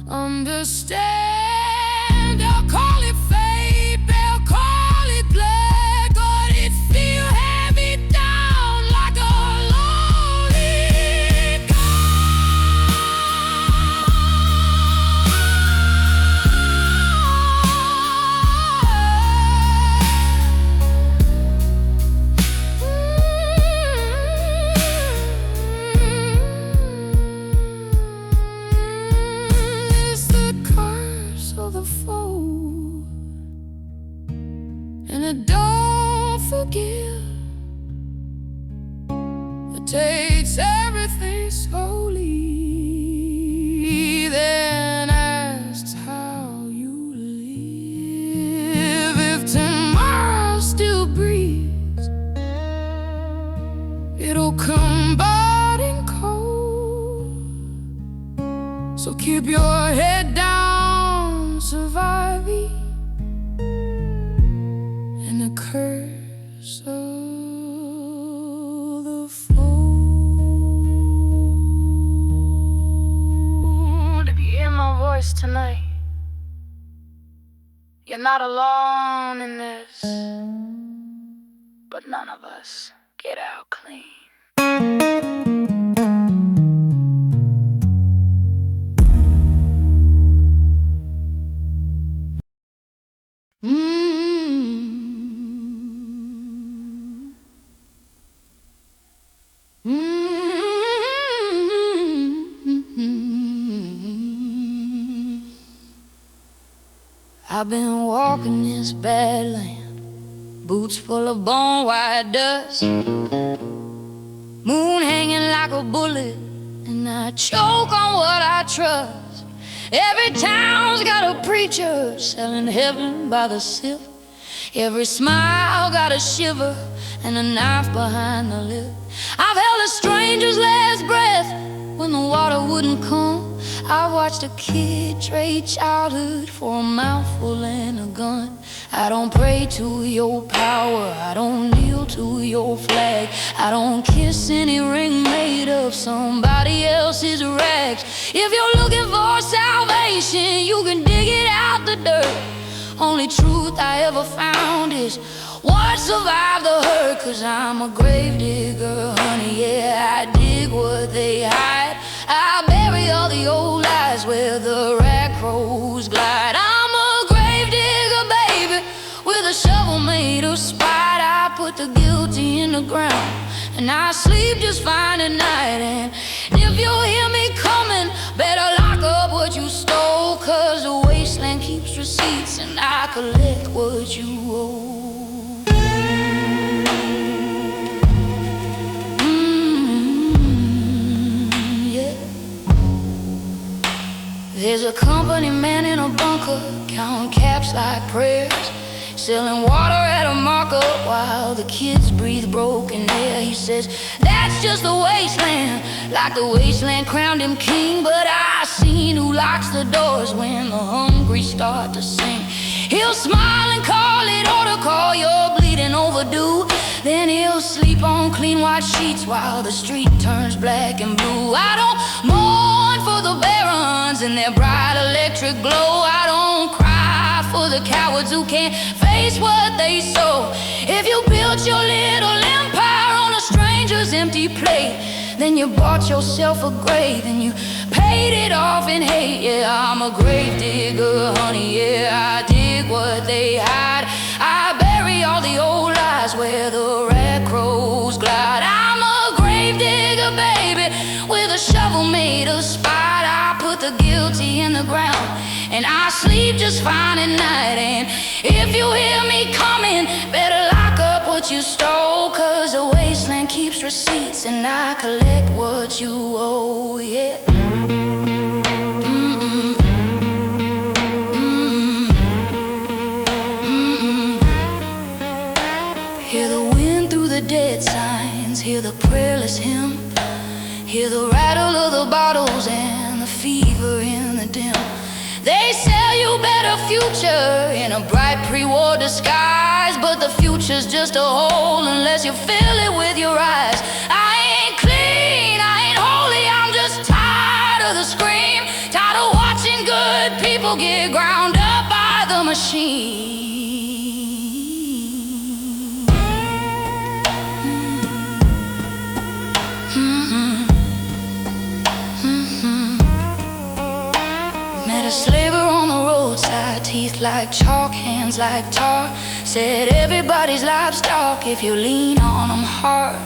understand. They'll call it fate, they'll call it black, but it feel heavy down like a lonely It's the curse of the foe, and it don't forgive. It takes everything slowly, then asks how you live. If tomorrow still breathes, it'll come biting cold. So keep your head down, surviving, and the curse of the fold. If you hear my voice tonight, you're not alone in this, but none of us get out clean. I've been walking this bad land, boots full of bone white dust, moon hanging like a bullet, and I choke on what I trust. Every town's got a preacher selling heaven by the sip. Every smile got a shiver and a knife behind the lip. I've held a stranger's last breath when the water wouldn't come. I watched a kid trade childhood for a mouthful and a gun. I don't pray to your power, I don't kneel to your flag, I don't kiss any ring made of somebody else's rags. If you're looking for salvation, you can dig it out the dirt. Only truth I ever found is what survived the hurt. 'Cause I'm a gravedigger, honey, yeah, I dig what they hide. I bury all the old lies where the rat crows glide. I'm a gravedigger, baby, with a shovel made of spite. I put the guilty in the ground and I sleep just fine at night. And if you hear me coming, better lock up what you stole, 'cause the wasteland keeps receipts and I collect what you owe. There's a company man in a bunker, counting caps like prayers, selling water at a markup while the kids breathe broken air. He says, that's just the wasteland, like the wasteland crowned him king. But I seen who locks the doors when the hungry start to sing. He'll smile and call it order, call your bleeding overdue. Then he'll sleep on clean white sheets while the street turns black and blue. I don't mourn for the barons and their bright electric glow. I don't cry for the cowards who can't face what they sow. built your little empire on a stranger's empty plate. Then you bought yourself a grave and you paid it off in hate. Yeah, I'm a grave digger, honey, yeah, I dig what they hide. I bury all the old lies where the red crows glide. I'm a grave digger, baby, with a shovel made of spite. I put the guilty in the ground and I sleep just fine at night. And if you hear me coming, better lock up what you stole, 'cause the wasteland keeps receipts and I collect what you owe, yeah. Hear the wind through the dead signs, hear the prayerless hymn, hear the rattle of the bottles and the fever in the dim. They sell you better future in a bright pre-war disguise, but the future's just a hole unless you fill it with your eyes. I ain't clean, I ain't holy, I'm just tired of the scream, tired of watching good people get ground up by the machine. Met a slaver on the roadside, teeth like chalk, hands like tar. Said everybody's livestock if you lean on them hard.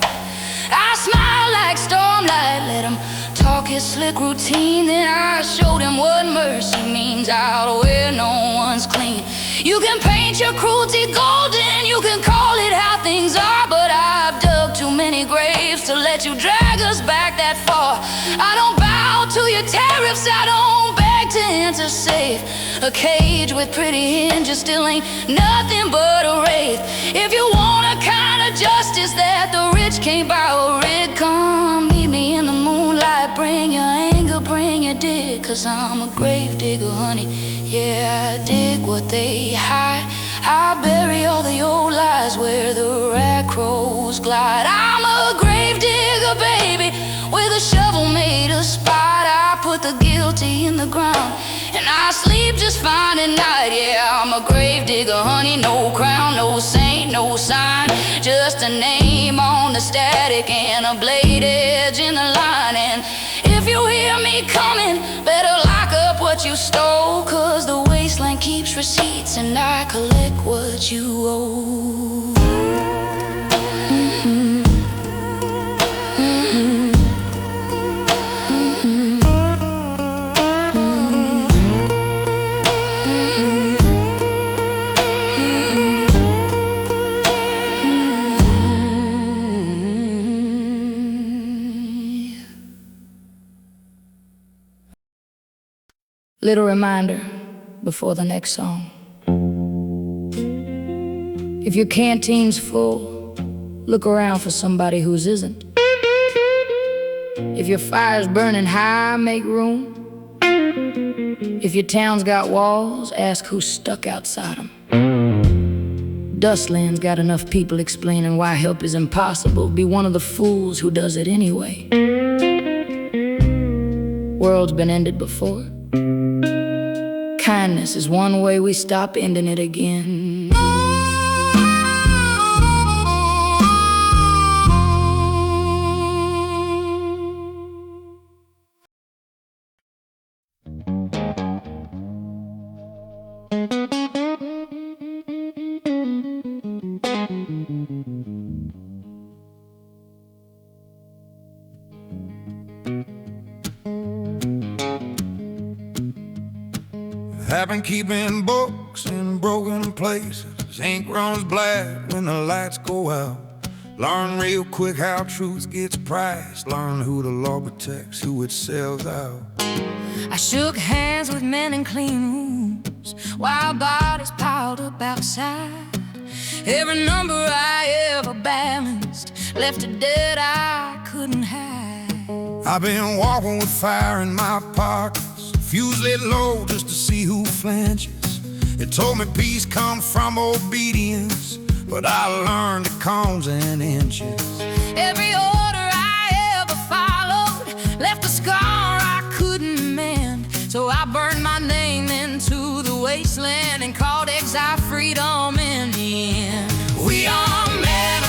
I smile like stormlight, let him talk his slick routine. Then I showed him what mercy means out where no one's clean. You can paint your cruelty golden, you can call it how things are, but I've dug too many graves to let you drag us back that far. I don't bow to your tariffs, I don't beg to enter safe. A cage with pretty hinges still ain't nothing but a wraith. If you want a kind of justice that the rich can't buy or rid, come meet me in the moonlight. Bring your anger, bring your dig, 'cause I'm a grave digger, honey. Yeah, I dig what they hide. I bury all the old lies where the rat crows glide. I'm a grave digger, baby, with a shovel made of spite. I put the guilty in the ground and I sleep just fine at night. Yeah, I'm a grave digger, honey, no crown, no saint, no sign, just a name on the static and a blade edge in the line. And if you hear me coming, better lock up what you stole, 'cause the wasteland keeps receipts and I collect what you owe. Little reminder before the next song. If your canteen's full, look around for somebody whose isn't. If your fire's burning high, make room. If your town's got walls, ask who's stuck outside them. Dustlands got enough people explaining why help is impossible. Be one of the fools who does it anyway. World's been ended before. Kindness is one way we stop ending it again. I've been keeping books in broken places. Ink runs black when the lights go out. Learn real quick how truth gets priced. Learn who the law protects, who it sells out. I shook hands with men in clean rooms, wild bodies piled up outside. Every number I ever balanced left a debt I couldn't hide. I've been walking with fire in my pockets, fuse lit low just to see who flinches. It told me peace comes from obedience, but I learned it comes in inches. Every order I ever followed left a scar I couldn't mend. So I burned my name into the wasteland and called exile freedom in the end. We are men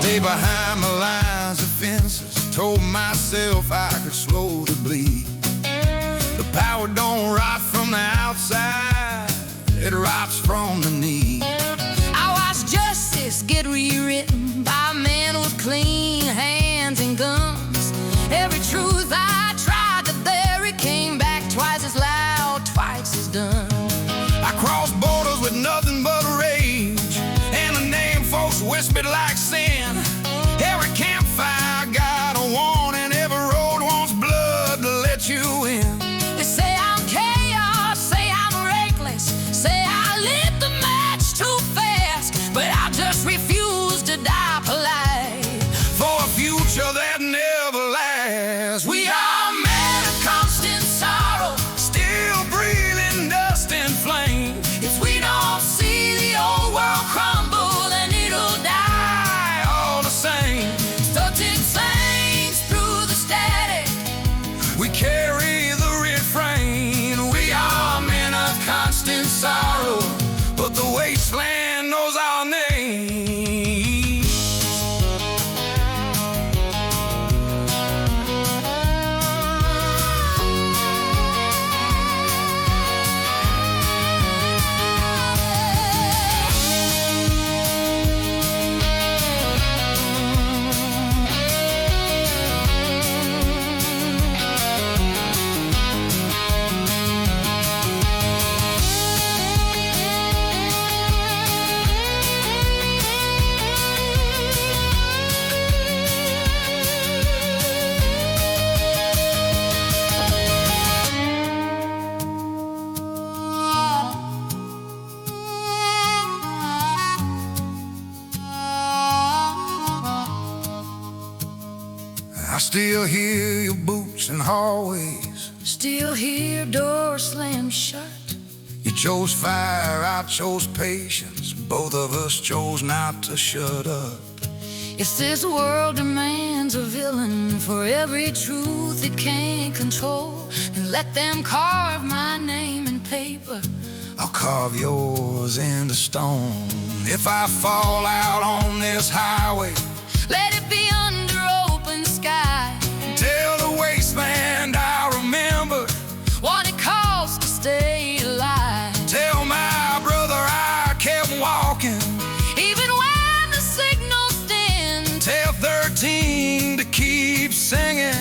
Stay behind the lines of fences. Told myself I could slow the bleed. The power don't rot from the outside, it rots from the knee. I watched justice get rewritten by men with clean hands and guns. Every truth I tried to bury came back twice as loud, twice as done. I crossed borders with nothing but rage, and a name folks whispered like sin. Every campfire got a warning, every road wants blood to let you in. They say I'm chaos, say I'm reckless, say I lit the match too fast, but I just refuse to die polite for a future that never lasts. We are men of constant sorrow, still breathing dust and flame. if we don't see the old world crumble, then it'll die all the same. Stuck in flames through the static, We carry the refrain. We are men of constant sorrow, but the wasteland knows our name. I still hear your boots in hallways. still hear doors slam shut. You chose fire, I chose patience. Both of us chose not to shut up. If this world demands a villain for every truth it can't control, then let them carve my name in paper. I'll carve yours into stone. If I fall out on this highway, Let it be under open sky. tell the wasteland I remember. What it costs to stay alive. Tell my brother I kept walking. Even when the signals dim, Tell 13 to keep singing.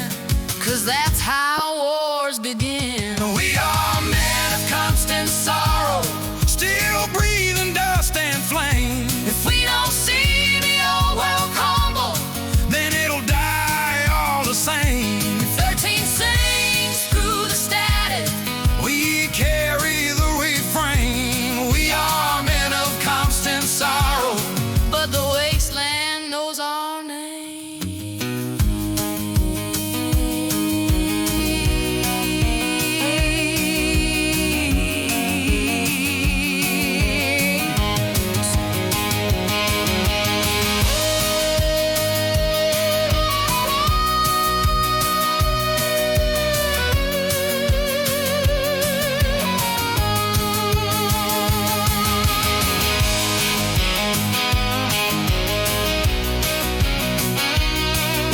'cause that's how wars begin. We are men of constant sorrow, still breathing dust and flame. If we don't see the old world crumble, Then it'll die all the same. 13 sings through the static. We carry the refrain. We are men of constant sorrow, But the wasteland knows our name.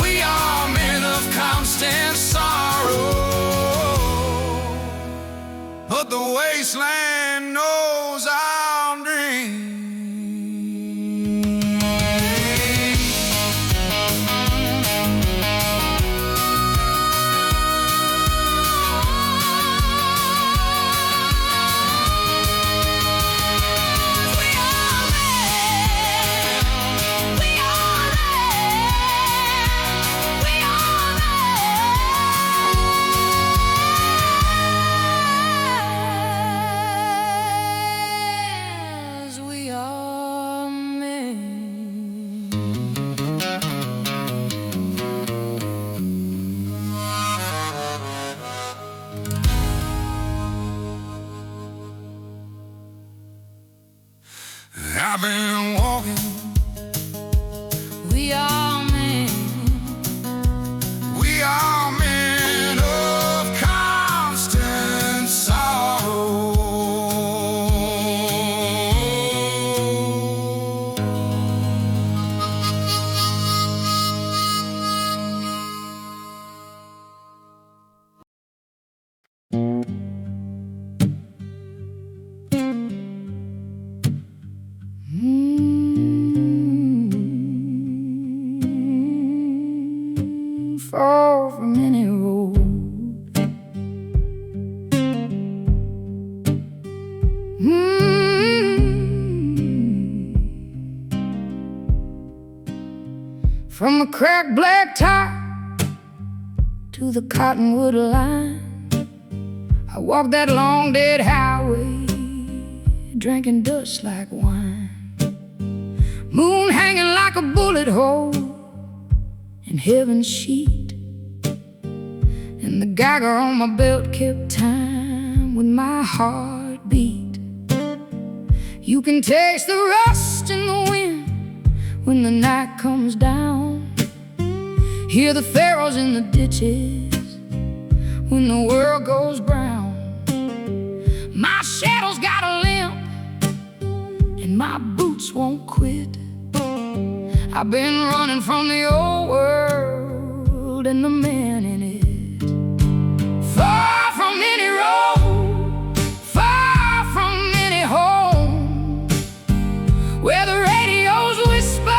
we are men of constant sorrow, but the wasteland knows our dream. We are men. We are men. We are men. From the cracked black tire to the cottonwood line, I walked that long dead highway, drinking dust like wine. Moon hanging like a bullet hole in heaven's sheet, and the geiger on my belt kept time with my heartbeat. You can taste the rust in the wind when the night comes down. Hear the pharaohs in the ditches when the world goes brown. My shadow's got a limp and my boots won't quit. I've been running from the old world and the man in it. Far from any road, far from any home, where the radios whisper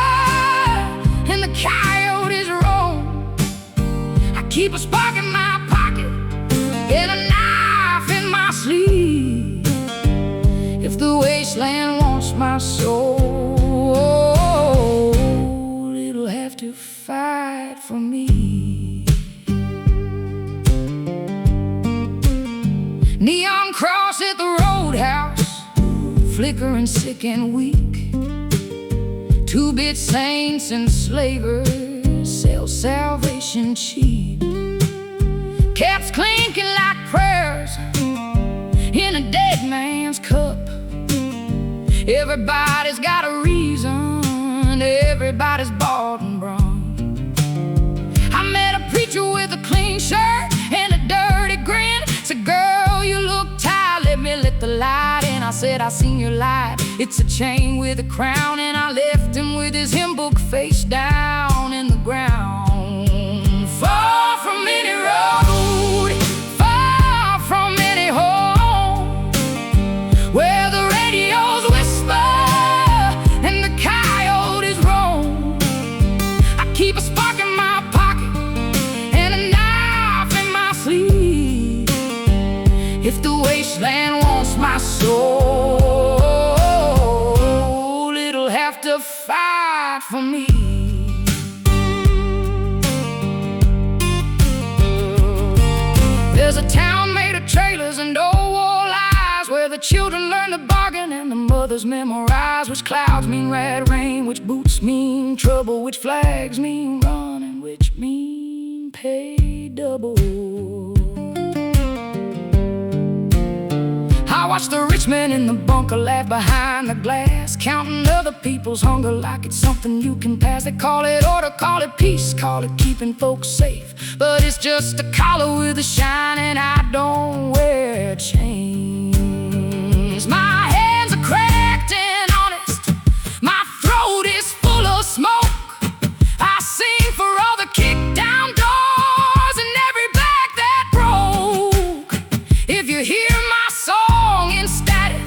and the coyotes roam. I keep a spark in my pocket and a knife in my sleeve. If the wasteland wants my soul, it'll have to fight for me. Neon cross at the roadhouse, flickering sick and weak. Two-bit saints and slavers sell salvation cheap. Caps clinking like prayers in a dead man's cup. Everybody's got a reason, everybody's bought and brung. I met a preacher with a clean shirt and a dirty grin. Said, girl, you look tired, let me let the light in. I said, I seen your light, it's a chain with a crown. And I left him with his hymn book face down in the ground. Far from any road, far from any home, where the radios whisper and the coyotes roam. I keep a spark in my pocket and a knife in my sleeve. If the wasteland wants my soul, it'll have to fight for me. There's a town made of trailers and old wall lies, where the children learn to bargain and the mothers memorize which clouds mean red rain, which boots mean trouble, which flags mean run, and which mean pay double. I watch the rich men in the bunker laugh behind the glass, counting other people's hunger like it's something you can pass. They call it order, call it peace, call it keeping folks safe, but it's just a collar with a shine, and I don't wear chains. My hands are cracked and honest, my throat is full of smoke. I sing for all the kicked down doors and every back that broke. If you hear my song in static,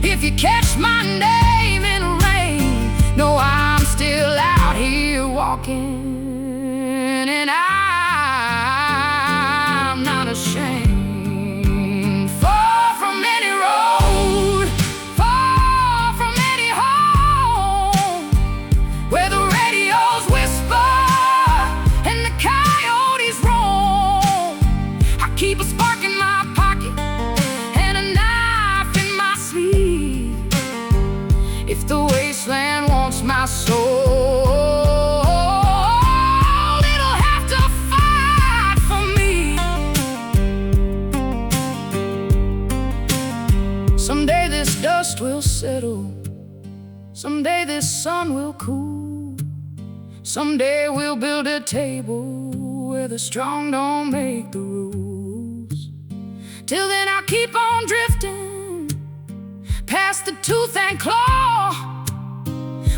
if you catch my name in rain, know I'm still out here walking, and I'm not ashamed. Far from any road, far from any home, where the radios whisper and the coyotes roam. I keep a spark in my pocket and a knife in my sleeve. If the wasteland wants my soul, it'll have to fight for me. Someday this dust will settle, someday this sun will cool, someday we'll build a table where the strong don't make the rules. Till then I'll keep on drifting past the tooth and claw,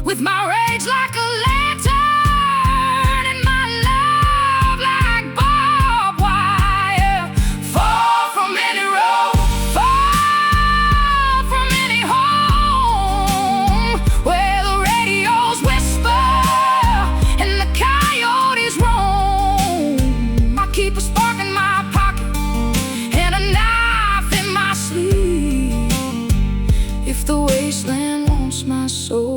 with my rage like a lantern and my love like barbed wire. Far from any road, far from any home, where the radios whisper and the coyotes roam. I keep a spark in my pocket and a knife in my sleeve. If the wasteland wants my soul,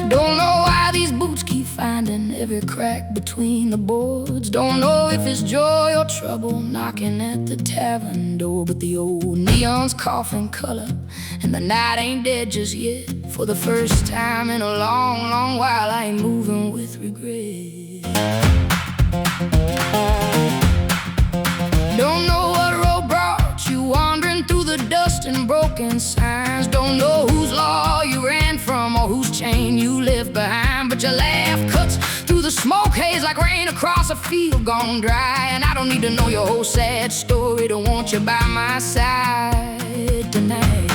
Don't know why these boots keep finding every crack between the boards. Don't know if it's joy or trouble knocking at the tavern door. But the old neon's coughing color, and the night ain't dead just yet. For the first time in a long, long while, I ain't moving with regret. Don't know what road brought you wandering through the dust and broken signs. Don't know whose law you ran from or whose chain you left behind. But your laugh cuts through the smoke haze like rain across a field gone dry. And I don't need to know your whole sad story to want you by my side tonight.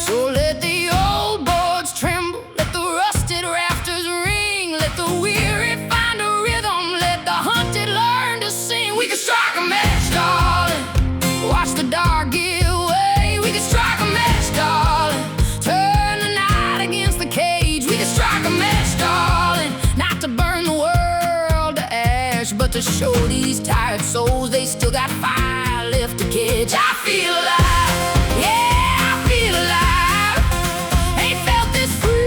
So let the old boards tremble, let the rusted rafters ring, let the weary find a rhythm, let the hunted learn to sing. We can strike a match, darling, watch the dark give way. We can strike a match, darling, turn the night against the cage. We can strike a match, darling, not to burn the world to ash, but to show these tired souls they still got fire left to catch. I feel alive, yeah, I feel alive. Ain't felt this free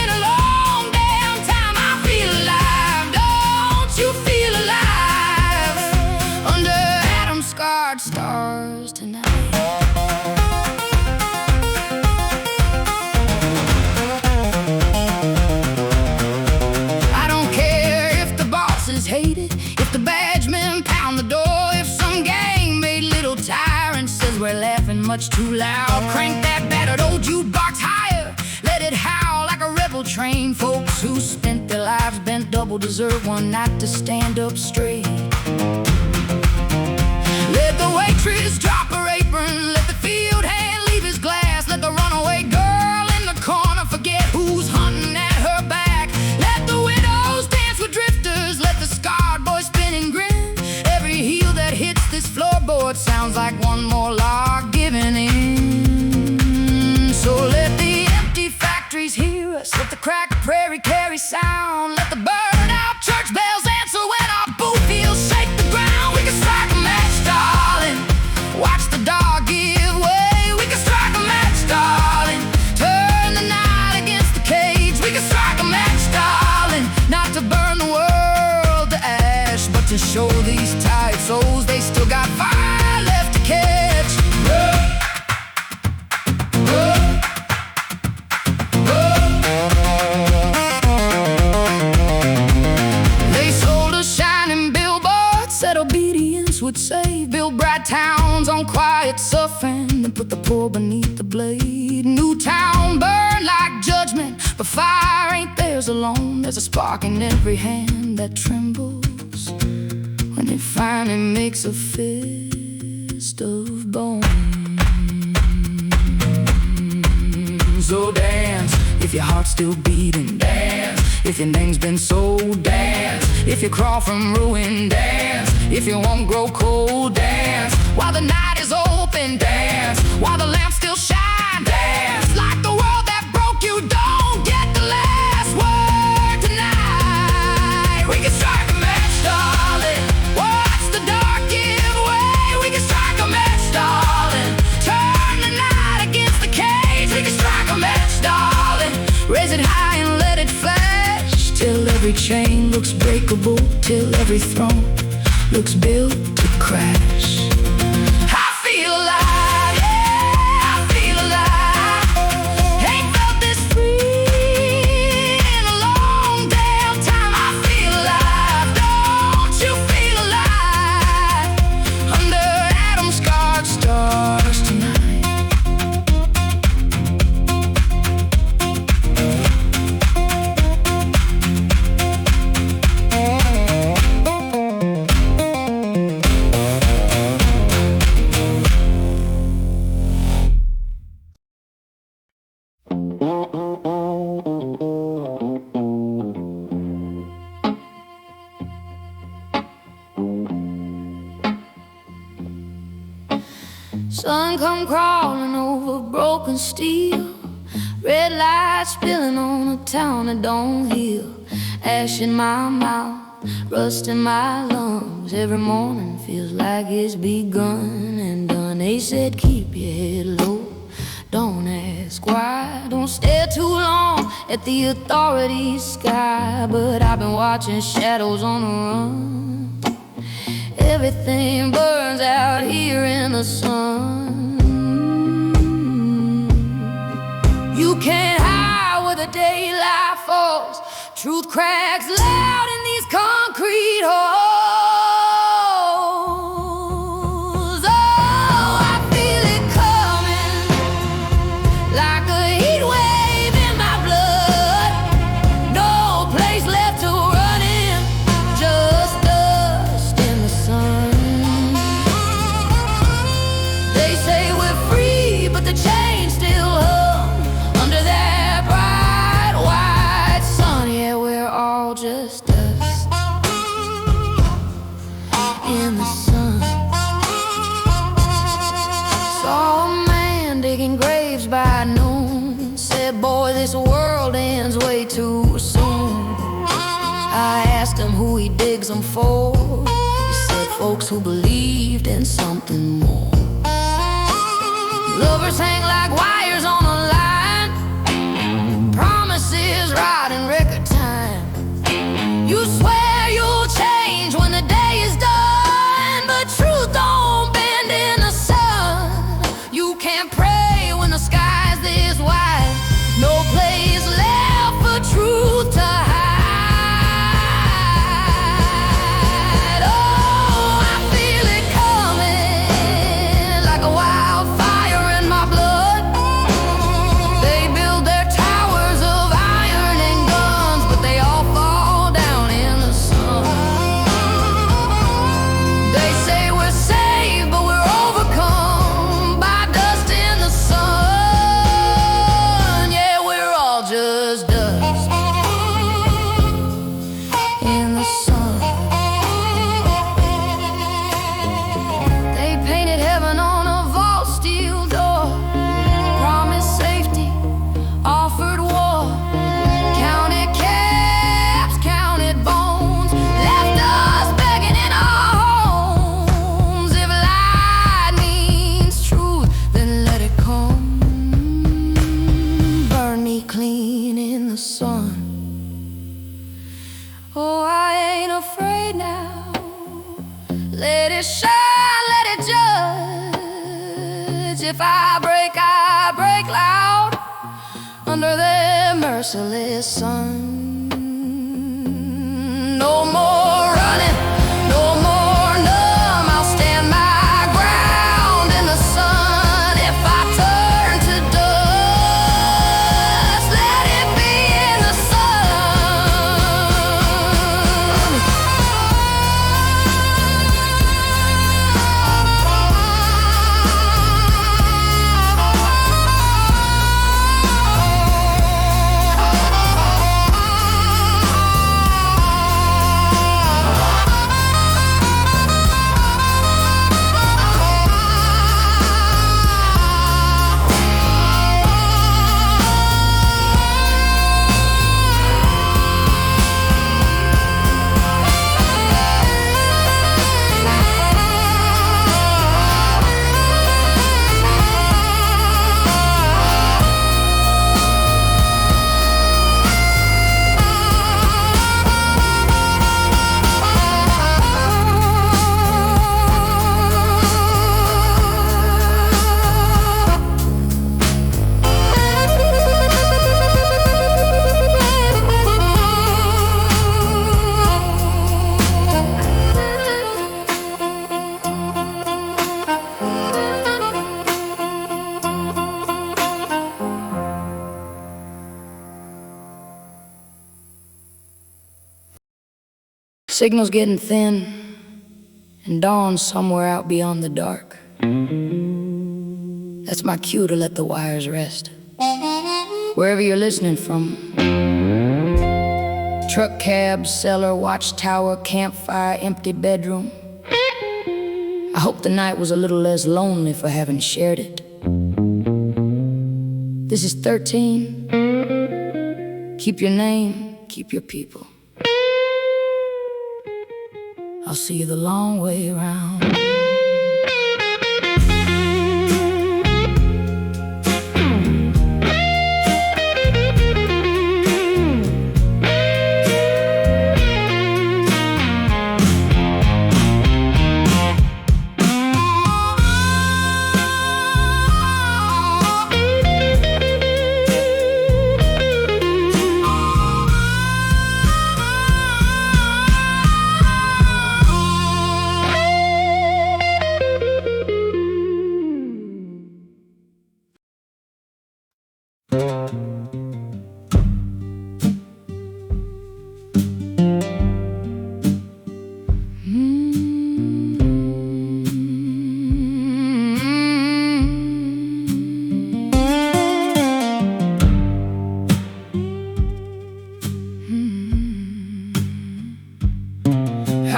in a long damn time. I feel alive, don't you feel alive? Under Adam-scarred stars tonight. I don't care if the boss is hated, if the badge men pound the door, if some gang made little tyrant says we're laughing much too loud. Crank that battered old jukebox higher, let it howl like a rebel train. Folks who spent their lives bent double deserve one night to stand up straight. Let the waitress drop her apron, let the field hand leave his glass, let the runaway girl in the corner forget who's hunting at her back. Let the widows dance with drifters, let the scarred boy spin and grin. Every heel that hits this floorboard sounds like one more log giving in. So let the empty factories hear us, let the cracked prairie carry sound, let the burned out church bells answer when our boot heels shake the ground. We can strike a match, darling, watch the dog give way. We can strike a match, darling, turn the night against the cage. We can strike a match, darling, not to burn the world to ash, but to show these tired souls they still got fire left to catch. They sold us shining billboards, said obedience would save. Build bright towns on quiet suffering and put the poor beneath the blade. New town burn like judgment, but fire ain't theirs alone. There's a spark in every hand that trembles when it finally makes a fist of bone. So dance, if your heart's still beating, dance. If your name's been sold, dance. If you crawl from ruin, dance. If you won't grow cold, dance. While the night is open, dance. While the lamps still shine, dance. Like the world that broke you don't get the last word tonight. We can strike a match, darling, watch the dark give way. We can strike a match, darling, turn the night against the cage. We can strike a match, darling, raise it high and let it flash, till every chain looks breakable, till every throne looks built to crash. I feel alive, yeah, I feel alive. Ain't felt this free in a long damn time. I feel alive, don't you feel alive? Under Adam-scarred stars tonight. Sun come crawling over broken steel, red lights spilling on a town that don't heal. Ash in my mouth, rust in my lungs. Every morning feels like it's begun and done. They said keep your head low, don't ask ask why. Don't stare too long at the authorities' sky. But I've been watching shadows on the run. Everything burns out here in the sun. You can't hide where the daylight falls. Truth cracks loud in these concrete halls. Oh, I feel it coming, like a heat wave in my blood. No place left to run in, just dust in the sun. They say we're free, but the chains still hung under that bright white sun. Yeah, we're all just dust in the sun. Saw a man digging graves by noon. Said, boy, this world ends way too soon. I asked him who he digs them for. He said, folks who believed in something more. Lovers hang like wires on a line, promises right in record time. You swear you'll change when the day is done, but truth don't bend in the sun. You can't pray when the sky's this wide. No place left for truth to hide. Oh, I feel it coming, like a wildfire in my blood. They build their towers of iron and guns, but they all fall down in the sun. They say we're saved, but we're overcome by dust in the sun. Yeah, we're all just dust in the sun. They painted heaven on a vault steel door, promised safety, offered war, counted caps, counted bones, left us begging in our homes. If light means truth, then let it come. Burn me clean in the sun. Oh, I ain't afraid now. Let it shine, let it judge. If I break loud under their merciless sun. No more running, no more numb. I'll stand my ground in the sun. If I turn to dust, let it be in the sun. Signal's getting thin, and dawn's somewhere out beyond the dark. That's my cue to let the wires rest. Wherever you're listening from, truck, cab, cellar, watchtower, campfire, empty bedroom, I hope the night was a little less lonely for having shared it. This is 13. Keep your name, keep your people. I'll see you the long way around.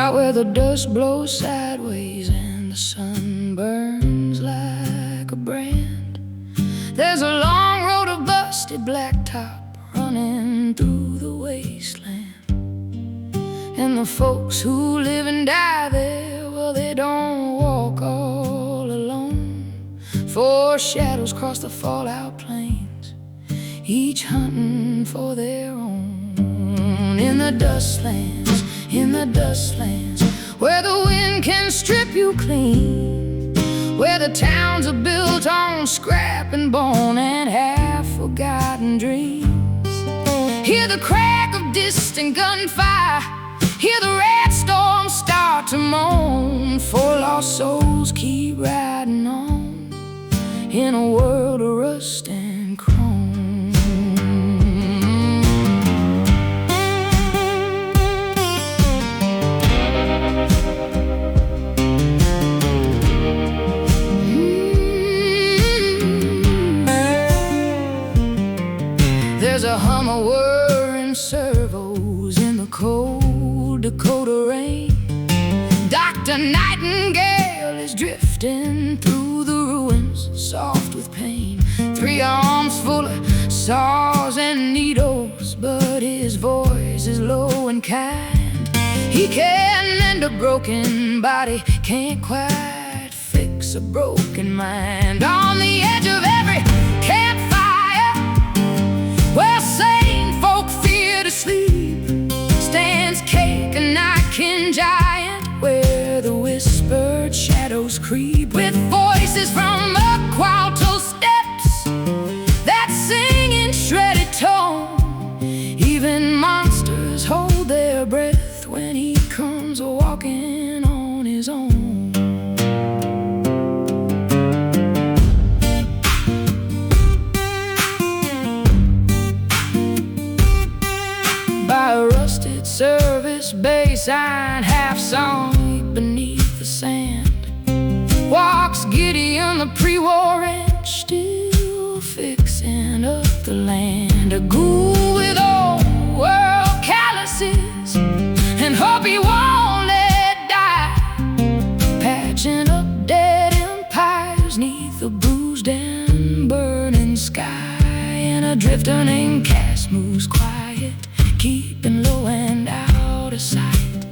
out where the dust blows sideways and the sun burns like a brand. There's a long road of busted blacktop running through the wasteland, and the folks who live and die there, well, they don't walk all alone. 4 shadows cross the Fallout plains, each hunting for their own. In the Dustlands, in the Dustlands, where the wind can strip you clean, where the towns are built on scrap and bone and half-forgotten dreams. Hear the crack of distant gunfire, hear the red storm start to moan. 4 lost souls keep riding on in a world of rust and chrome. There's a hum of whirring servos in the cold Dakota rain. Dr. Nightingale is drifting through the ruins, soft with pain. 3 arms full of saws and needles, but his voice is low and kind. He can mend a broken body, can't quite fix a broken mind. On the edge of every campfire, where sane folk fear to sleep, stands Cake, a night-kin giant, where the whispered shadows creep. With voices from the quarto steps that sing in shredded tone, even monsters hold their breath when he comes walking on his own. By a rusted service bay sign, half sunk beneath the sand, walks Gideon, the pre-war wrench, still fixing up the land. A ghoul with old world calluses and hope he won't let die, patching up dead empires neath the bruised and burning sky. And a drifter named Cass moves quiet, keeping low and out of sight,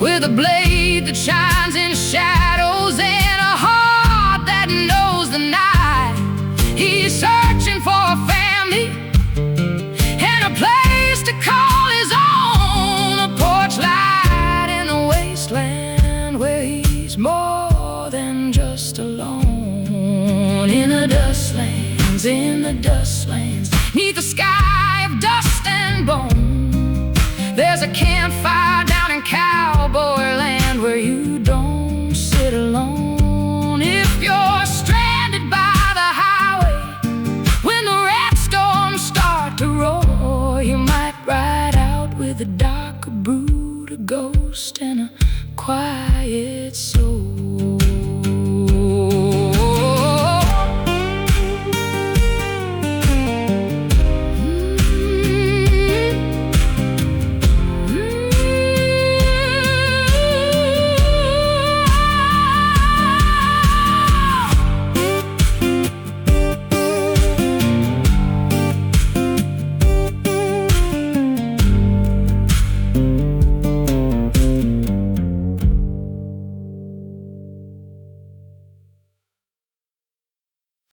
with a blade that shines in shadows and a heart that knows the night. He's searching for a family and a place to call his own, a porch light in the wasteland where he's more than just alone. In the Dustlands, in the Dustlands, neath the sky of dust and bone, there's a campfire down in Cowboyland where you don't sit alone. If you're stranded by the highway when the red storms start to roar, you might ride out with a dark brood, a ghost, and a quiet